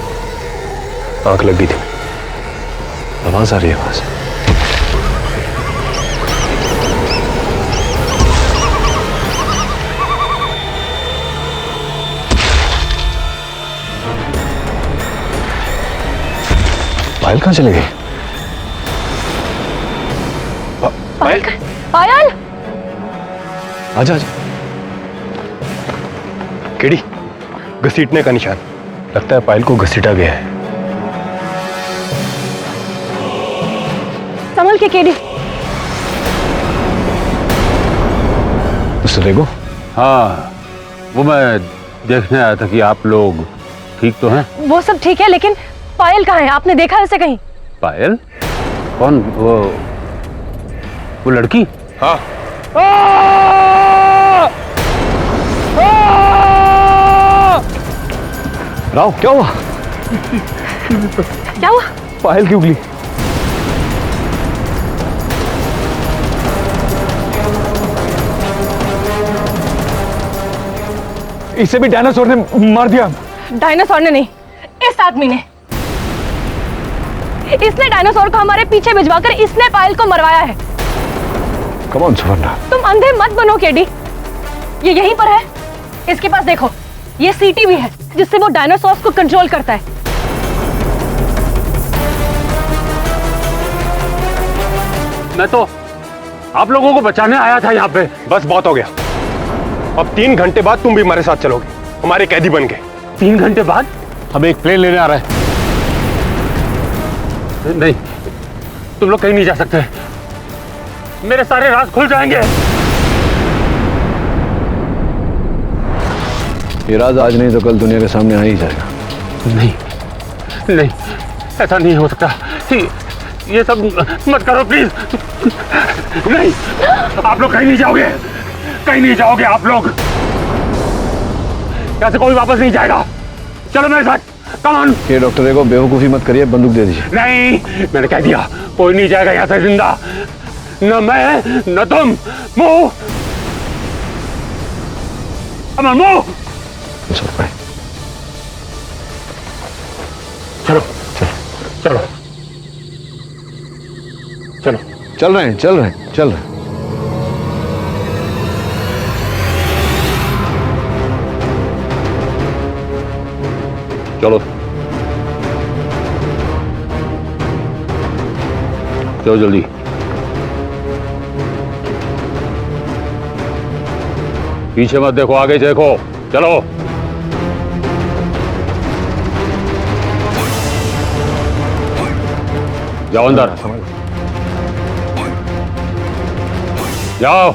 आंख लग गई थी। आवाज आ रही है, आवाज। पायल कहाँ चली गई? पायल, पायल, आजा आजा। केडी, घसीटने का निशान। लगता है पायल को घसीटा गया है। संभल के केडी। मिस्टर रेगो? हाँ, वो मैं देखने आया था कि आप लोग ठीक तो हैं? वो सब ठीक है, लेकिन पायल कहाँ है? आपने देखा है उसे कहीं? पायल? कौन? वो लड़की? हाँ। राव, क्या हुआ? क्या हुआ? पायल की उंगली। इसे भी डायनासोर ने मार दिया। डायनासोर ने नहीं, इस आदमी ने। इसने डायनासोर को हमारे पीछे भिजवाकर इसने पायल को मरवाया है। कम ऑन सुवर्णा। तुम अंधे मत बनो केडी, ये यहीं पर है। इसके पास देखो, ये सीटी भी है जिससे वो डायनासोर्स को कंट्रोल करता है। मैं तो आप लोगों को बचाने आया था यहाँ पे। बस बहुत हो गया। अब 3 घंटे बाद तुम भी हमारे साथ चलोगे, हमारे कैदी बन के। 3 घंटे बाद? हमें एक प्लेन लेने आ रहा है। नहीं, तुम लोग कहीं नहीं जा सकते। मेरे सारे राज खुल जाएंगे। ये राज आज नहीं तो कल दुनिया के सामने आ ही जाएगा। नहीं नहीं, ऐसा नहीं हो सकता। ये सब मत करो प्लीज। नहीं, आप लोग कहीं नहीं जाओगे, कहीं नहीं जाओगे आप लोग। यहाँ से कोई वापस नहीं जाएगा। चलो मेरे साथ, कम ऑन। ये डॉक्टर को बेवकूफी मत करिए, बंदूक दे दीजिए। नहीं, मैंने कह दिया, कोई नहीं जाएगा यहाँ से जिंदा। न मैं न तुम। Move, come on, move. चलो चलो चलो। चल रहे हैं, चल रहे हैं, चल रहे हैं। चलो चलो जल्दी। पीछे मत देखो, आगे देखो। चलो जाओ अंदर, जाओ।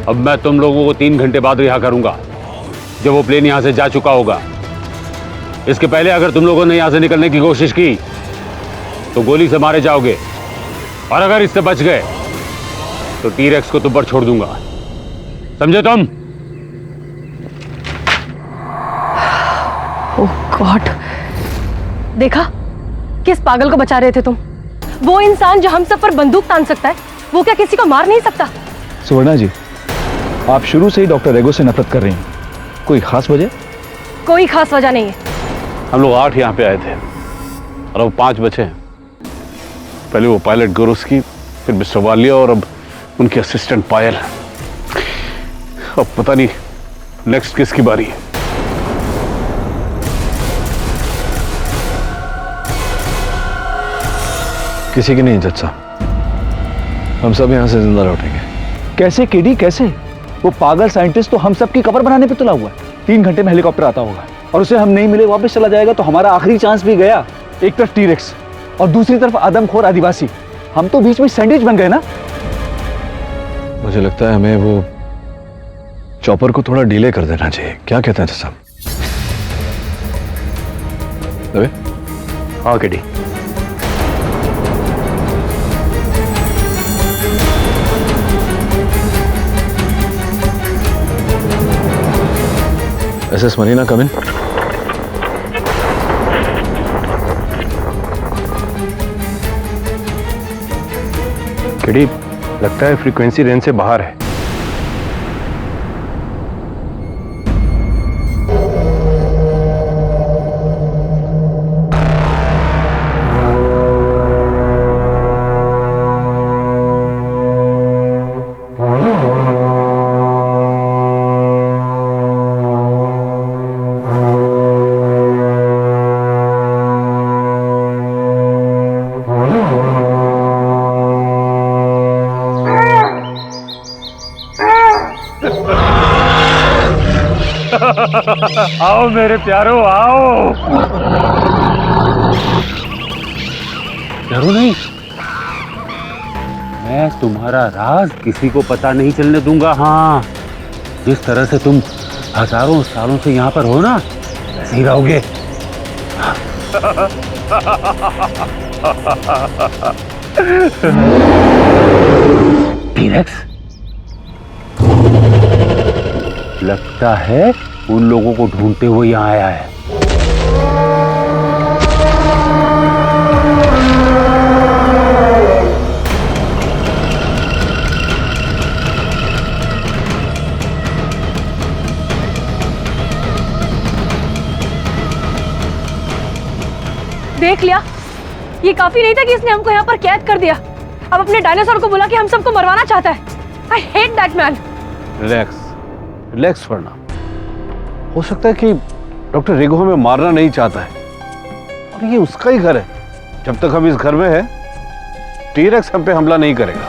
अब मैं तुम लोगों को 3 घंटे बाद रिहा करूंगा, जब वो प्लेन यहां से जा चुका होगा। इसके पहले अगर तुम लोगों ने यहां से निकलने की कोशिश की तो गोली से मारे जाओगे, और अगर इससे बच गए तो टी-रेक्स को तुम पर छोड़ दूंगा, समझे तुम? ओह गॉड, देखा किस पागल को बचा रहे थे तुम? वो इंसान जो हम सब पर बंदूक तान सकता है, वो क्या किसी को मार नहीं सकता? सुवर्णा जी, आप शुरू से ही डॉक्टर रेगो से नफरत कर रही हैं। कोई खास वजह? कोई खास वजह नहीं है। हम लोग 8 यहाँ पे आए थे और अब 5 बचे हैं। पहले वो पायलट गुरुस्की, फिर मिस्टर वालिया, और अब उनकी असिस्टेंट पायल। अब पता नहीं नेक्स्ट किसकी बारी है। किसी की नहीं जज साहब, हम सब यहां से जिंदा लौटेंगे। कैसे केडी, कैसे? वो पागल साइंटिस्ट तो हम सब की कब्र बनाने पे तुला हुआ है। 3 घंटे में हेलीकॉप्टर आता होगा और उसे हम नहीं मिले, वापस चला जाएगा, तो हमारा आखिरी चांस भी गया। एक तरफ टी-रेक्स और दूसरी तरफ आदमखोर आदिवासी, हम तो बीच में सैंडविच बन गए ना। मुझे लगता है हमें वो चॉपर को थोड़ा डिले कर देना चाहिए। क्या कहते हैं जज साहब? हाँ केडी। SS मरीना कम इन। केडी, लगता है फ्रीक्वेंसी रेंज से बाहर है। आओ मेरे प्यारो, आओ। डरो नहीं, मैं तुम्हारा राज किसी को पता नहीं चलने दूंगा। हाँ, जिस तरह से तुम हजारों सालों से यहाँ पर हो ना, ऐसे ही रहोगे। टीरेक्स, लगता है उन लोगों को ढूंढते हुए यहाँ आया है। देख लिया, ये काफी नहीं था कि इसने हमको यहाँ पर कैद कर दिया। अब अपने डायनासोर को बुला के हम सबको मरवाना चाहता है। I hate that man. Relax, relax वरना हो सकता है कि डॉक्टर रेगो हमें मारना नहीं चाहता है और ये उसका ही घर है। जब तक हम इस घर में हैं, टीरेक्स हम पे हमला नहीं करेगा।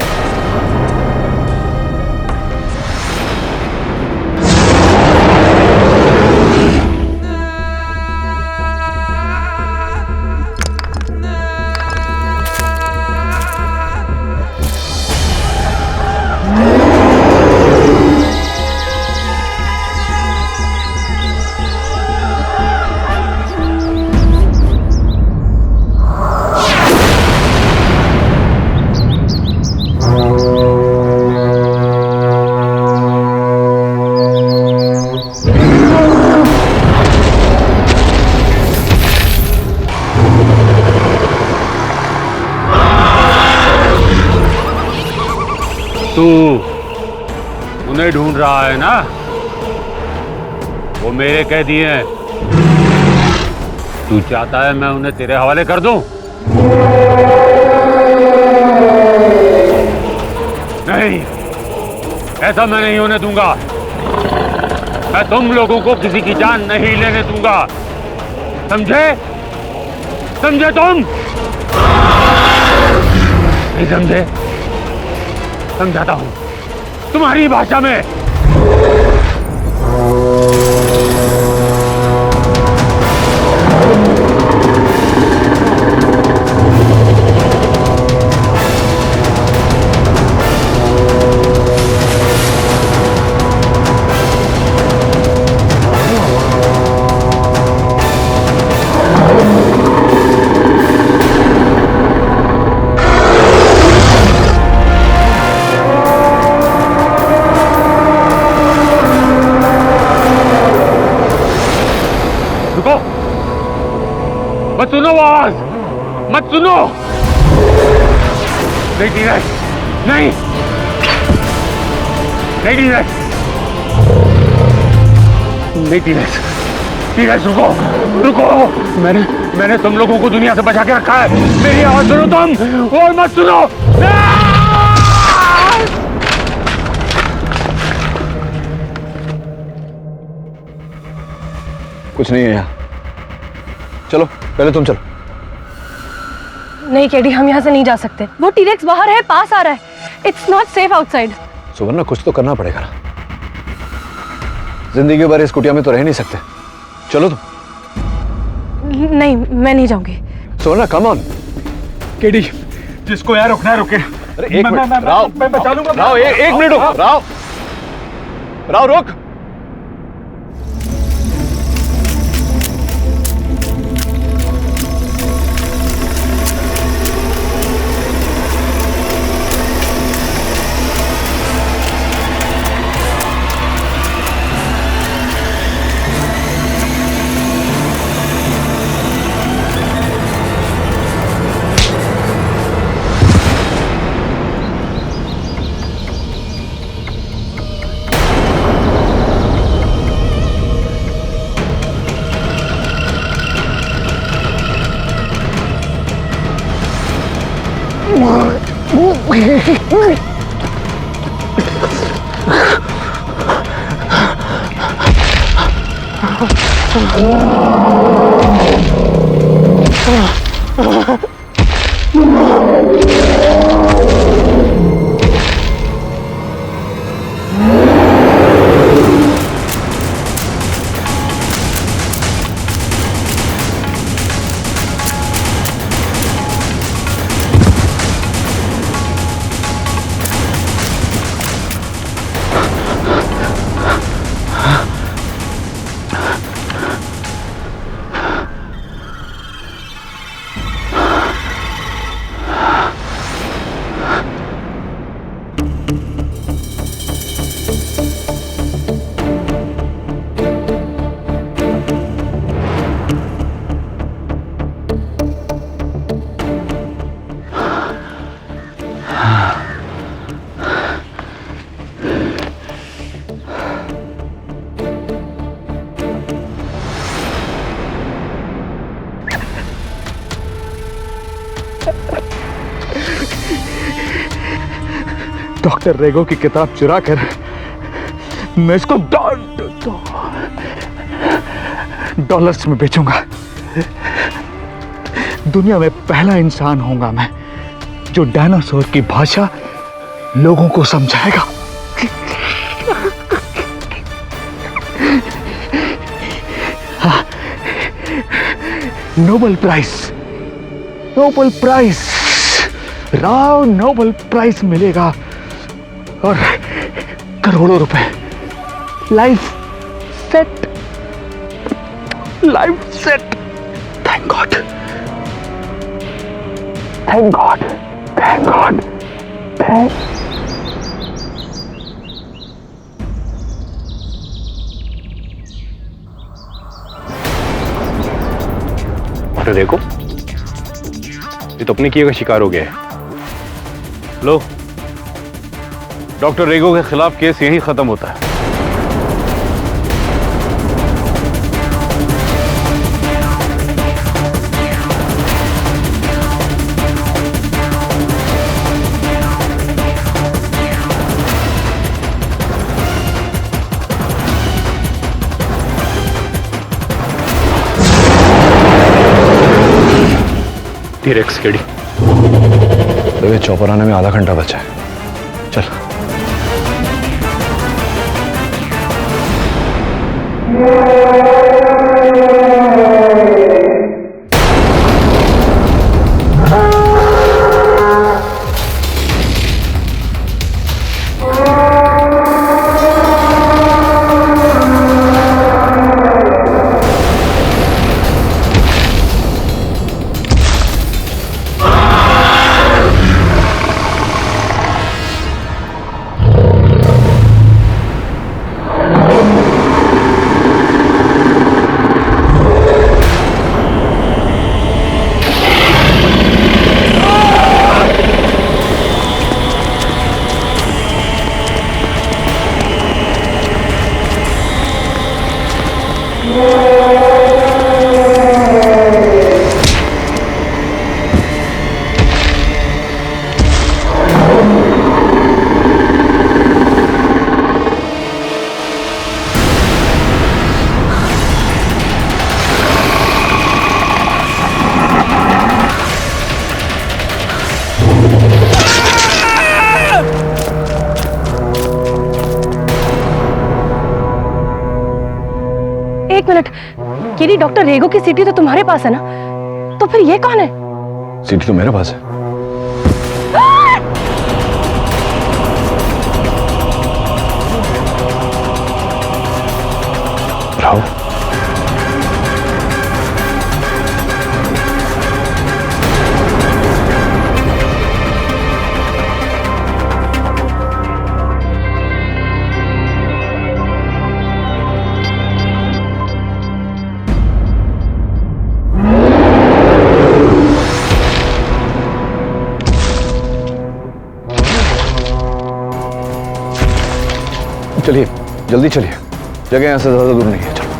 तू उन्हें ढूंढ रहा है ना? वो मेरे कैदी हैं। तू चाहता है मैं उन्हें तेरे हवाले कर दूं? नहीं, ऐसा मैं नहीं होने दूंगा। मैं तुम लोगों को किसी की जान नहीं लेने दूंगा, समझे? समझे तुम? नहीं समझे? समझाता हूं तुम्हारी भाषा में। मत सुनो आवाज, मत सुनो। नहीं टीरेक्स, नहीं नहीं टीरेक्स, नहीं टीरेक्स, टीरेक्स रुको रुको। मैंने तुम लोगों को दुनिया से बचा के रखा है। मेरी आवाज सुनो तुम और मत सुनो। कुछ नहीं है यहाँ, चलो पहले तुम चलो। नहीं केडी, हम यहाँ से नहीं जा सकते। वो टीरेक्स बाहर है, पास आ रहा है। It's not safe outside. सुवर्ण, कुछ तो करना पड़ेगा ना। जिंदगी भर इस कुटिया में तो रह नहीं सकते। चलो तुम। नहीं, मैं नहीं जाऊंगी। सुवर्ण, कम ऑन। केडी, जिसको यार रुकना है रुके। अरे एक मिनट राव, मैं बचा लूंगा। राव एक मिनट रुक। राव रुक। डॉक्टर रेगो की किताब चुरा कर मैं इसको डॉलर्स में बेचूंगा। दुनिया में पहला इंसान होऊंगा मैं जो डायनासोर की भाषा लोगों को समझाएगा। Nobel prize Rao Nobel prize मिलेगा और करोड़ों रुपए। Life set. Thank God. Doctor Rego, ये तो अपने किए का शिकार हो गया है। लो, डॉक्टर रेगो के खिलाफ केस यहीं खत्म होता है। टी-रेक्स केडी, दवे चौपर आने में आधा घंटा बचा है। चल। एक मिनट, केडी, डॉक्टर रेगो की सीटी तो तुम्हारे पास है ना? तो फिर ये कौन है? सीटी तो मेरे पास है। राहुल, चलिए, जल्दी चलिए, जगह यहां से ज्यादा दूर नहीं है। चलो।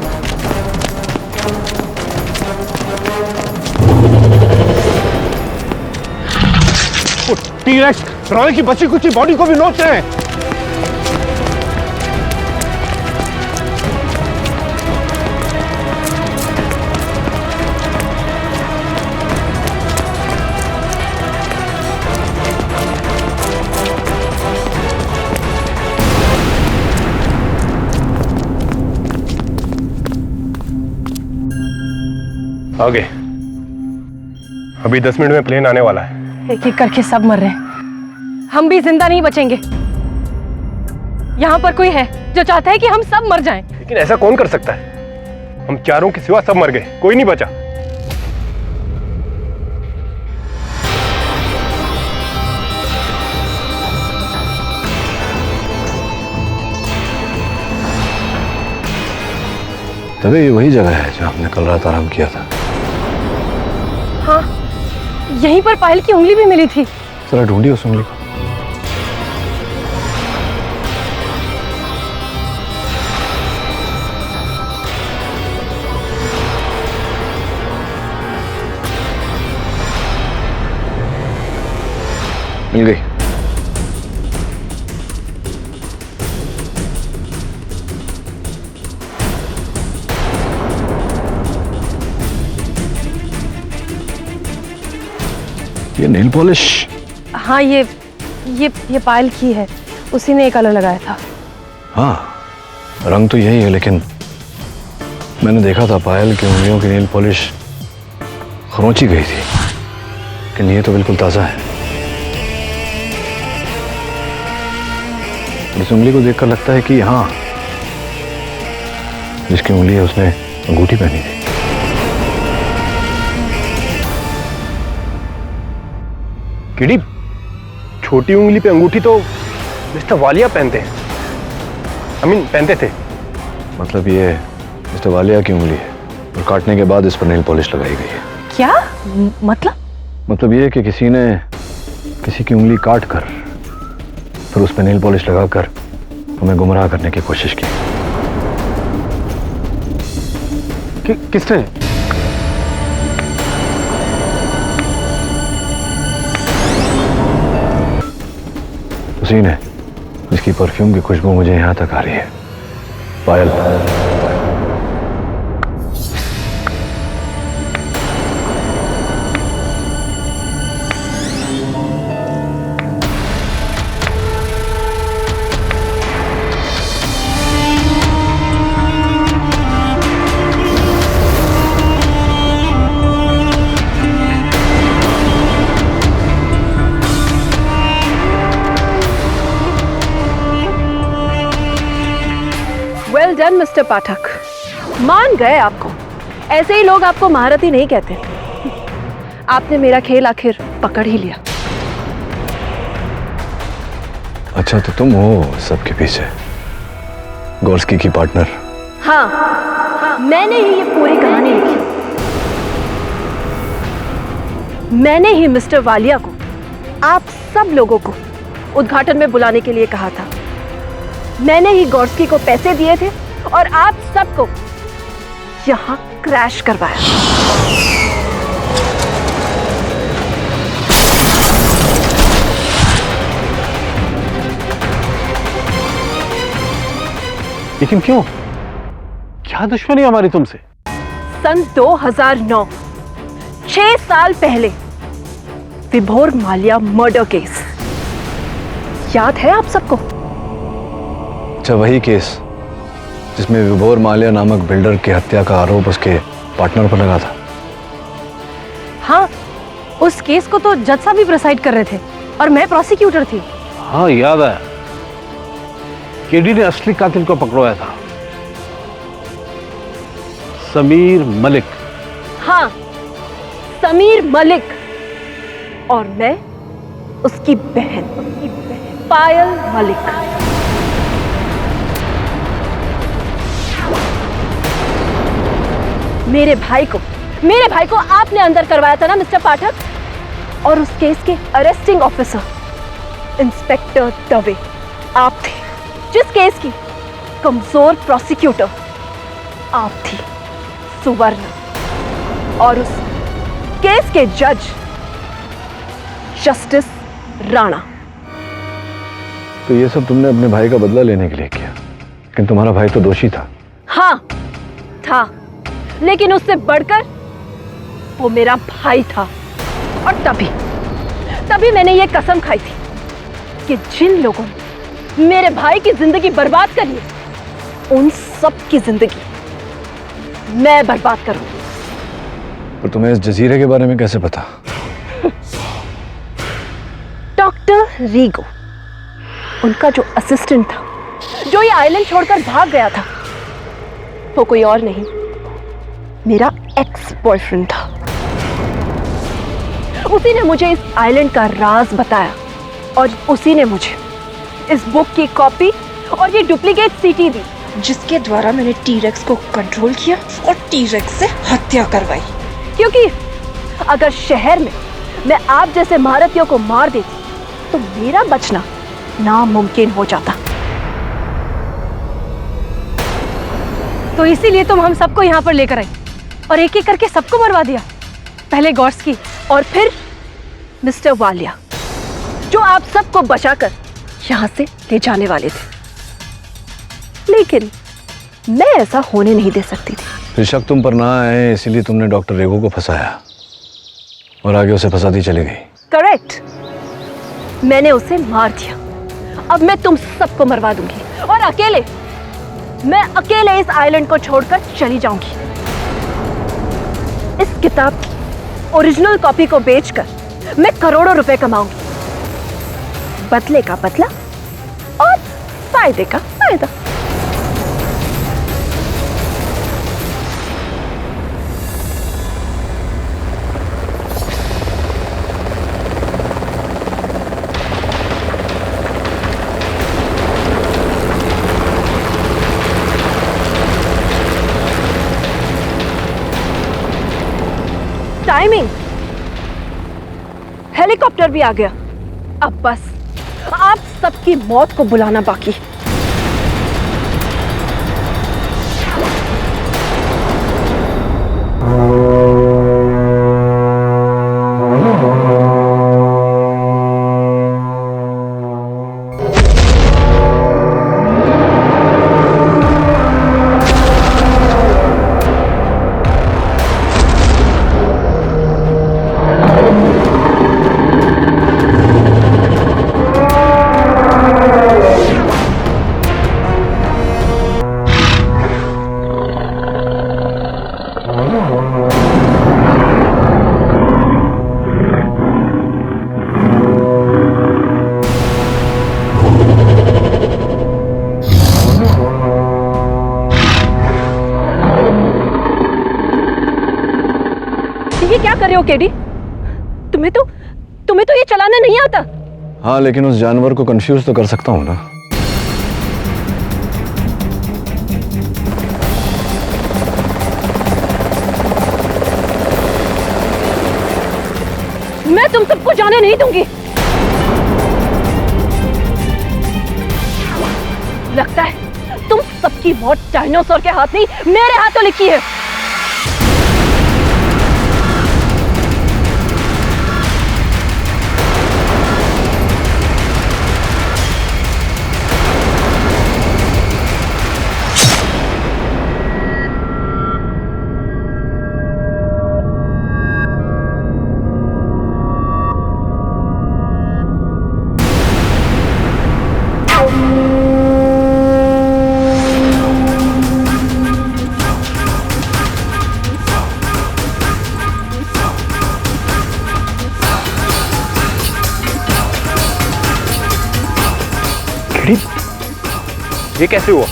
टी-रेक्स रॉय की बची कुची बॉडी को भी नोच रहे हैं। आगे अभी 10 मिनट में प्लेन आने वाला है। एक एक करके सब मर रहे हैं, हम भी जिंदा नहीं बचेंगे। यहाँ पर कोई है जो चाहता है कि हम सब मर जाएं। लेकिन ऐसा कौन कर सकता है? हम चारों के सिवा सब मर गए, कोई नहीं बचा। तभी ये वही जगह है जहाँ हमने कल रात आराम किया था। हाँ, यहीं पर पायल की उंगली भी मिली थी। जरा ढूंढिए उस उंगली को। मिल गई। ये नेल पॉलिश? हाँ, ये पायल की है, उसी ने एक कलर लगाया था। हाँ, रंग तो यही है, लेकिन मैंने देखा था पायल की उंगलियों की नेल पॉलिश खरोंची गई थी, लेकिन ये तो बिल्कुल ताज़ा है। इस उंगली को देखकर लगता है कि हाँ, जिसकी उंगली है उसने अंगूठी पहनी थी। किडी, छोटी उंगली पे अंगूठी तो मिस्टर वालिया पहनते हैं। पहनते थे। मतलब ये मिस्टर वालिया की उंगली है और काटने के बाद इस पर नेल पॉलिश लगाई गई है। क्या मतलब? मतलब ये कि किसी ने किसी की उंगली काट कर फिर उस पर नेल पॉलिश लगाकर हमें गुमराह करने की कोशिश की। किसने? उसी ने जिसकी परफ्यूम की खुशबू मुझे यहां तक आ रही है। पायल। वेल डन मिस्टर पाठक, मान गए आपको। ऐसे ही लोग आपको महारथी नहीं कहते। आपने मेरा खेल आखिर पकड़ ही लिया। अच्छा, तो तुम हो सबके पीछे, गोर्स्की की पार्टनर? हाँ, मैंने ही ये पूरी कहानी लिखी। मैंने ही मिस्टर वालिया को, आप सब लोगों को उद्घाटन में बुलाने के लिए कहा था। मैंने ही गोर्स्की को पैसे दिए थे और आप सबको यहां क्रैश करवाया। लेकिन क्यों? क्या दुश्मनी हमारी तुमसे? सन 2009, 6 साल पहले, विभोर माल्या मर्डर केस याद है आप सबको? अच्छा, वही केस जिसमें विभोर माल्या नामक बिल्डर की हत्या का आरोप उसके पार्टनर पर लगा था। हाँ, उस केस को तो जज साहब भी प्रिसाइड कर रहे थे और मैं प्रोसिक्यूटर थी। हाँ, याद आया। केडी ने असली कातिल को पकड़वाया था, समीर मलिक। हाँ, समीर मलिक। और मैं उसकी बहन पायल मलिक। मेरे भाई को आपने अंदर करवाया था ना मिस्टर पाठक? और उस केस के अरेस्टिंग ऑफिसर इंस्पेक्टर दवे आप थे। जिस केस की कमजोर प्रोसिक्यूटर आप थी सुवर्ण। और उस केस के जज जस्टिस राणा। तो ये सब तुमने अपने भाई का बदला लेने के लिए किया, लेकिन तुम्हारा भाई तो दोषी था। हाँ था, लेकिन उससे बढ़कर वो मेरा भाई था। और तभी मैंने ये कसम खाई थी कि जिन लोगों ने मेरे भाई की जिंदगी बर्बाद करी है, उन सब की जिंदगी मैं बर्बाद करूंगी। पर तुम्हें इस जजीरे के बारे में कैसे पता? डॉक्टर रीगो, उनका जो असिस्टेंट था, जो ये आइलैंड छोड़कर भाग गया था, वो कोई और नहीं, मेरा एक्स बॉयफ्रेंड था। उसी ने मुझे इस आइलैंड का राज बताया और उसी ने मुझे इस बुक की कॉपी और ये डुप्लीकेट सीटी दी, जिसके द्वारा मैंने टी-रेक्स को कंट्रोल किया और टी-रेक्स से हत्या करवाई। क्योंकि अगर शहर में मैं आप जैसे महारथियों को मार देती तो मेरा बचना नामुमकिन हो जाता। तो इसीलिए तुम हम सबको यहाँ पर लेकर आई और एक एक करके सबको मरवा दिया। पहले गोर्स्की और फिर मिस्टर वालिया, जो आप सबको बचाकर यहाँ से ले जाने वाले थे। लेकिन मैं ऐसा होने नहीं दे सकती थी। फिर शक तुम पर ना आए, इसीलिए तुमने डॉक्टर रेगो को फंसाया और आगे उसे फंसाती चली गई। करेक्ट, मैंने उसे मार दिया। अब मैं तुम सबको मरवा दूंगी और मैं अकेले इस आइलैंड को छोड़कर चली जाऊंगी। इस किताब की ओरिजिनल कॉपी को बेचकर मैं करोड़ों रुपए कमाऊंगी। बदले का बदला और फायदे का फायदा। टाइमिंग, हेलीकॉप्टर भी आ गया। अब बस आप सबकी मौत को बुलाना बाकी। ये क्या कर रहे हो केडी? तुम्हें तो ये चलाना नहीं आता। हाँ, लेकिन उस जानवर को कंफ्यूज तो कर सकता हूँ ना। मैं तुम सबको जाने नहीं दूंगी। लगता है तुम सबकी मौत डायनासोर के हाथ नहीं, मेरे हाथों लिखी है। ये कैसे हुआ?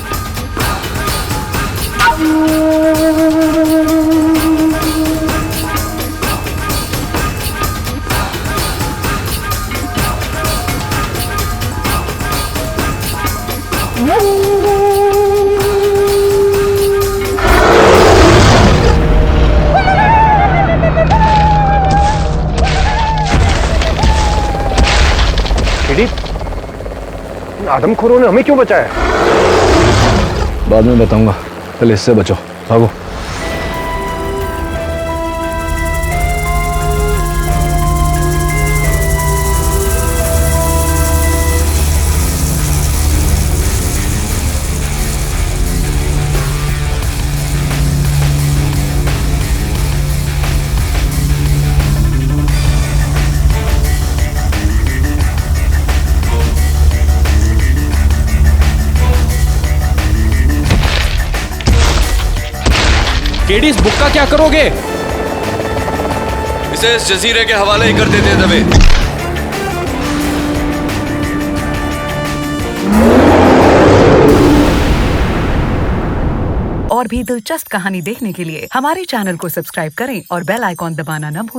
आदमखोरों ने हमें क्यों बचाया? बाद में बताऊंगा, पहले इससे बचो। भागो। केडी, इस बुक का क्या करोगे? इसे इस जजीरे के हवाले ही कर देते दवे। और भी दिलचस्प कहानी देखने के लिए हमारे चैनल को सब्सक्राइब करें और बेल आइकॉन दबाना न भूलें।